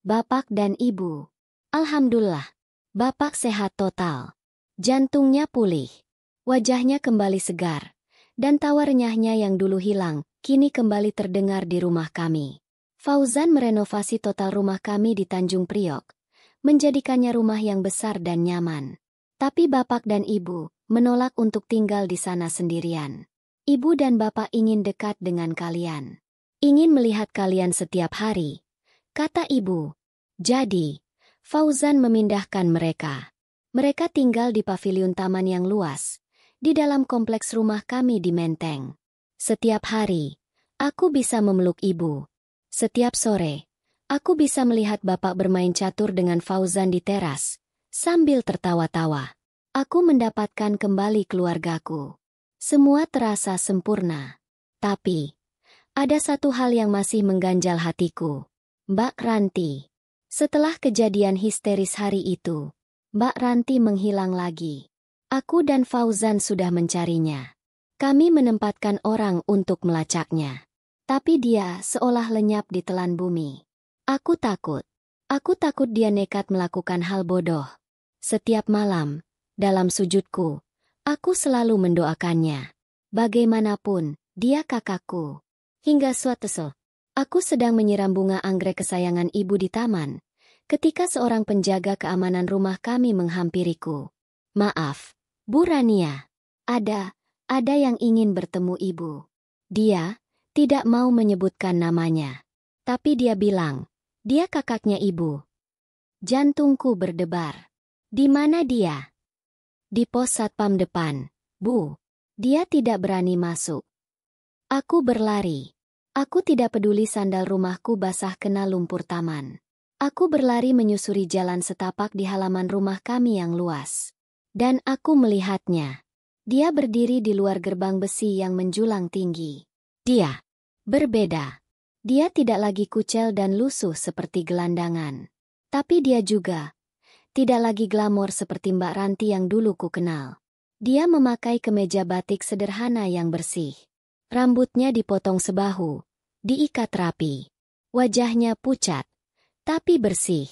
Bapak dan Ibu. Alhamdulillah. Bapak sehat total. Jantungnya pulih. Wajahnya kembali segar. Dan tawa renyahnya yang dulu hilang, kini kembali terdengar di rumah kami. Fauzan merenovasi total rumah kami di Tanjung Priok, menjadikannya rumah yang besar dan nyaman. Tapi Bapak dan Ibu menolak untuk tinggal di sana sendirian. Ibu dan Bapak ingin dekat dengan kalian. Ingin melihat kalian setiap hari, kata Ibu. Jadi, Fauzan memindahkan mereka. Mereka tinggal di paviliun taman yang luas, di dalam kompleks rumah kami di Menteng. Setiap hari, aku bisa memeluk Ibu. Setiap sore, aku bisa melihat Bapak bermain catur dengan Fauzan di teras, sambil tertawa-tawa. Aku mendapatkan kembali keluargaku. Semua terasa sempurna. Tapi, ada satu hal yang masih mengganjal hatiku. Mbak Ranti. Setelah kejadian histeris hari itu, Mbak Ranti menghilang lagi. Aku dan Fauzan sudah mencarinya. Kami menempatkan orang untuk melacaknya. Tapi dia seolah lenyap di telan bumi. Aku takut. Aku takut dia nekat melakukan hal bodoh. Setiap malam, dalam sujudku, aku selalu mendoakannya. Bagaimanapun, dia kakakku. Hingga suatu saat, aku sedang menyiram bunga anggrek kesayangan ibu di taman, ketika seorang penjaga keamanan rumah kami menghampiriku. "Maaf, Bu Rania. Ada yang ingin bertemu ibu." Dia tidak mau menyebutkan namanya. Tapi dia bilang, dia kakaknya ibu. Jantungku berdebar. "Di mana dia?" "Di pos satpam depan, Bu." Dia tidak berani masuk. Aku berlari. Aku tidak peduli sandal rumahku basah kena lumpur taman. Aku berlari menyusuri jalan setapak di halaman rumah kami yang luas. Dan aku melihatnya. Dia berdiri di luar gerbang besi yang menjulang tinggi. Dia berbeda. Dia tidak lagi kucel dan lusuh seperti gelandangan. Tapi dia juga tidak lagi glamor seperti Mbak Ranti yang dulu ku kenal. Dia memakai kemeja batik sederhana yang bersih. Rambutnya dipotong sebahu, diikat rapi. Wajahnya pucat, tapi bersih.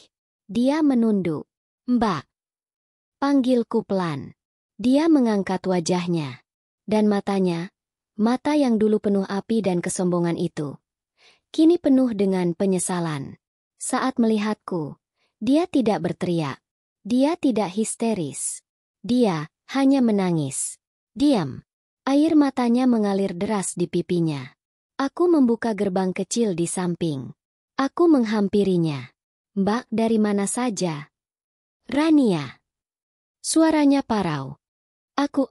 Dia menunduk. "Mbak." Panggilku pelan. Dia mengangkat wajahnya. Dan matanya, mata yang dulu penuh api dan kesombongan itu, kini penuh dengan penyesalan. Saat melihatku, dia tidak berteriak. Dia tidak histeris. Dia hanya menangis. Diam. Air matanya mengalir deras di pipinya. Aku membuka gerbang kecil di samping. Aku menghampirinya. "Mbak, dari mana saja?" "Rania." Suaranya parau. Aku.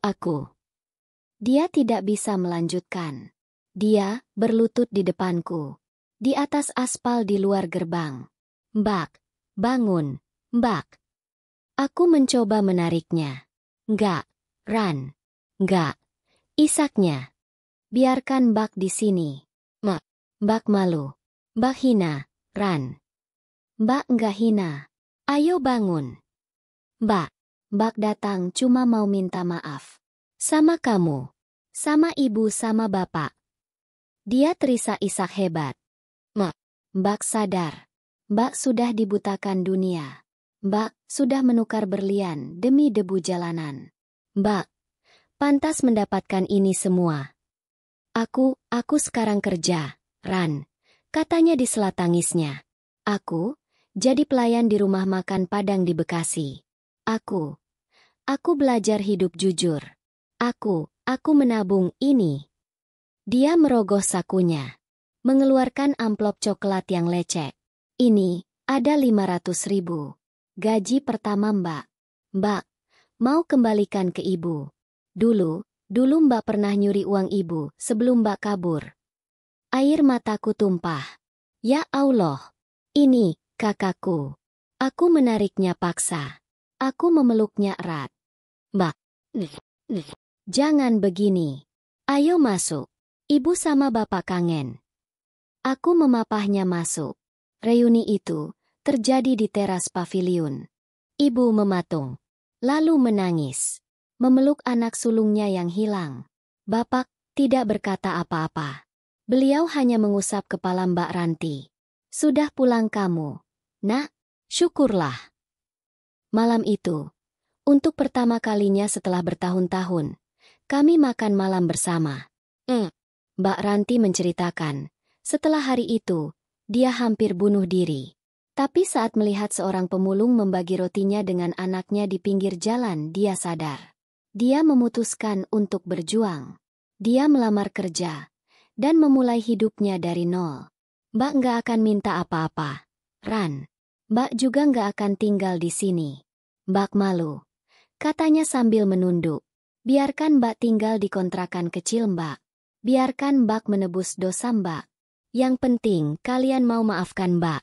Dia tidak bisa melanjutkan. Dia berlutut di depanku. Di atas aspal di luar gerbang. "Mbak, bangun, Mbak." Aku mencoba menariknya. "Enggak, Ran. Enggak." Isaknya. "Biarkan Mbak di sini." Mbak malu. "Mbak hina, Ran." "Mbak enggak hina. Ayo bangun." "Mbak." "Mbak datang cuma mau minta maaf. Sama kamu. Sama ibu sama bapak." Dia terisak-isak hebat. Mbak sadar. Mbak sudah dibutakan dunia. Mbak sudah menukar berlian demi debu jalanan. Mbak pantas mendapatkan ini semua. Aku sekarang kerja, Ran. katanya di sela tangisnya. Aku, jadi pelayan di rumah makan Padang di Bekasi. Aku belajar hidup jujur. Aku menabung ini. Dia merogoh sakunya, mengeluarkan amplop coklat yang lecek. Ini, ada 500.000. Gaji pertama Mbak. Mbak, mau kembalikan ke Ibu. Dulu Mbak pernah nyuri uang Ibu sebelum Mbak kabur. Air mataku tumpah. Ya Allah, ini, kakakku. Aku menariknya paksa. Aku memeluknya erat. Mbak, jangan begini. Ayo masuk. Ibu sama Bapak kangen. Aku memapahnya masuk. Reuni itu terjadi di teras paviliun. Ibu mematung, lalu menangis, memeluk anak sulungnya yang hilang. Bapak tidak berkata apa-apa. Beliau hanya mengusap kepala Mbak Ranti. Sudah pulang kamu, Nak? Syukurlah. Malam itu, untuk pertama kalinya setelah bertahun-tahun, kami makan malam bersama. Mbak Ranti menceritakan, setelah hari itu, dia hampir bunuh diri. Tapi saat melihat seorang pemulung membagi rotinya dengan anaknya di pinggir jalan, dia sadar. Dia memutuskan untuk berjuang. Dia melamar kerja dan memulai hidupnya dari nol. Mbak nggak akan minta apa-apa, Ran. Mbak juga nggak akan tinggal di sini. Mbak malu, katanya sambil menunduk. Biarkan Mbak tinggal di kontrakan kecil Mbak. Biarkan Mbak menebus dosa Mbak. Yang penting kalian mau maafkan Mbak.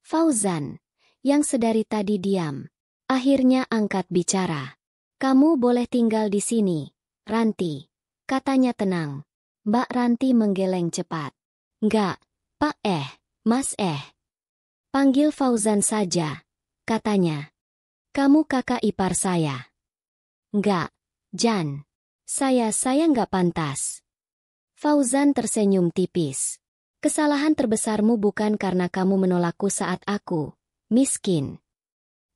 Fauzan, yang sedari tadi diam, akhirnya angkat bicara. Kamu boleh tinggal di sini, Ranti, katanya tenang. Mbak Ranti menggeleng cepat. Enggak, Pak Mas Panggil Fauzan saja, katanya. Kamu kakak ipar saya. Enggak, Jan. Saya enggak pantas. Fauzan tersenyum tipis. Kesalahan terbesarmu bukan karena kamu menolakku saat aku miskin.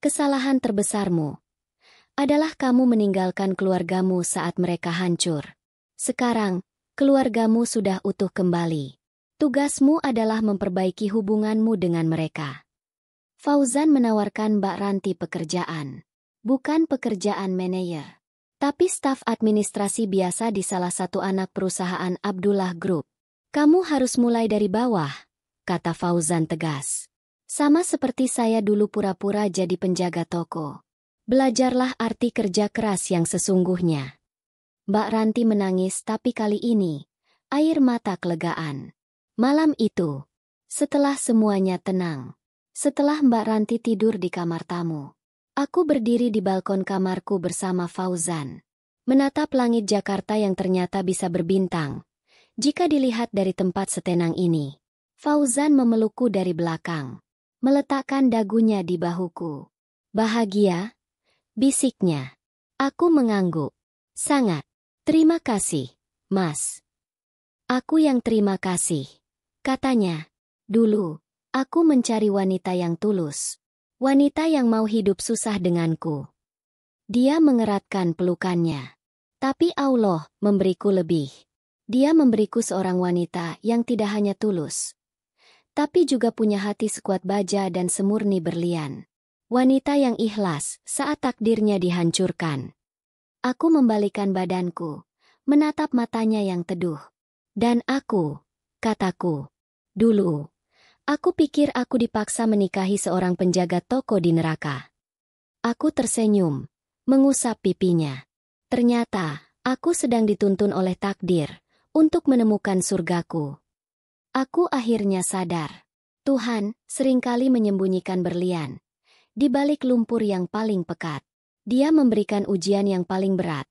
Kesalahan terbesarmu adalah kamu meninggalkan keluargamu saat mereka hancur. Sekarang, keluargamu sudah utuh kembali. Tugasmu adalah memperbaiki hubunganmu dengan mereka. Fauzan menawarkan Mbak Ranti pekerjaan. Bukan pekerjaan manajer, tapi staf administrasi biasa di salah satu anak perusahaan Abdullah Group. Kamu harus mulai dari bawah, kata Fauzan tegas. Sama seperti saya dulu pura-pura jadi penjaga toko. Belajarlah arti kerja keras yang sesungguhnya. Mbak Ranti menangis tapi kali ini, air mata kelegaan. Malam itu, setelah semuanya tenang, setelah Mbak Ranti tidur di kamar tamu, aku berdiri di balkon kamarku bersama Fauzan, menatap langit Jakarta yang ternyata bisa berbintang. Jika dilihat dari tempat setenang ini, Fauzan memelukku dari belakang, meletakkan dagunya di bahuku. Bahagia? Bisiknya. Aku mengangguk. Sangat. Terima kasih, Mas. Aku yang terima kasih. Katanya, dulu, aku mencari wanita yang tulus. Wanita yang mau hidup susah denganku. Dia mengeratkan pelukannya. Tapi Allah memberiku lebih. Dia memberiku seorang wanita yang tidak hanya tulus, tapi juga punya hati sekuat baja dan semurni berlian. Wanita yang ikhlas saat takdirnya dihancurkan. Aku membalikan badanku, menatap matanya yang teduh. Dan aku, kataku, dulu, aku pikir aku dipaksa menikahi seorang penjaga toko di neraka. Aku tersenyum, mengusap pipinya. Ternyata, aku sedang dituntun oleh takdir untuk menemukan surgaku. Aku akhirnya sadar. Tuhan seringkali menyembunyikan berlian di balik lumpur yang paling pekat. Dia memberikan ujian yang paling berat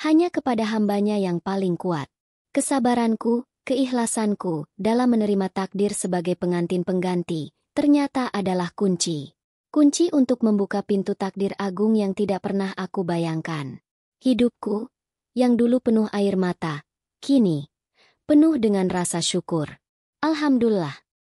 hanya kepada hambanya yang paling kuat. Kesabaranku, keikhlasanku dalam menerima takdir sebagai pengantin pengganti ternyata adalah kunci. Kunci untuk membuka pintu takdir agung yang tidak pernah aku bayangkan. Hidupku, yang dulu penuh air mata, kini penuh dengan rasa syukur. Alhamdulillah.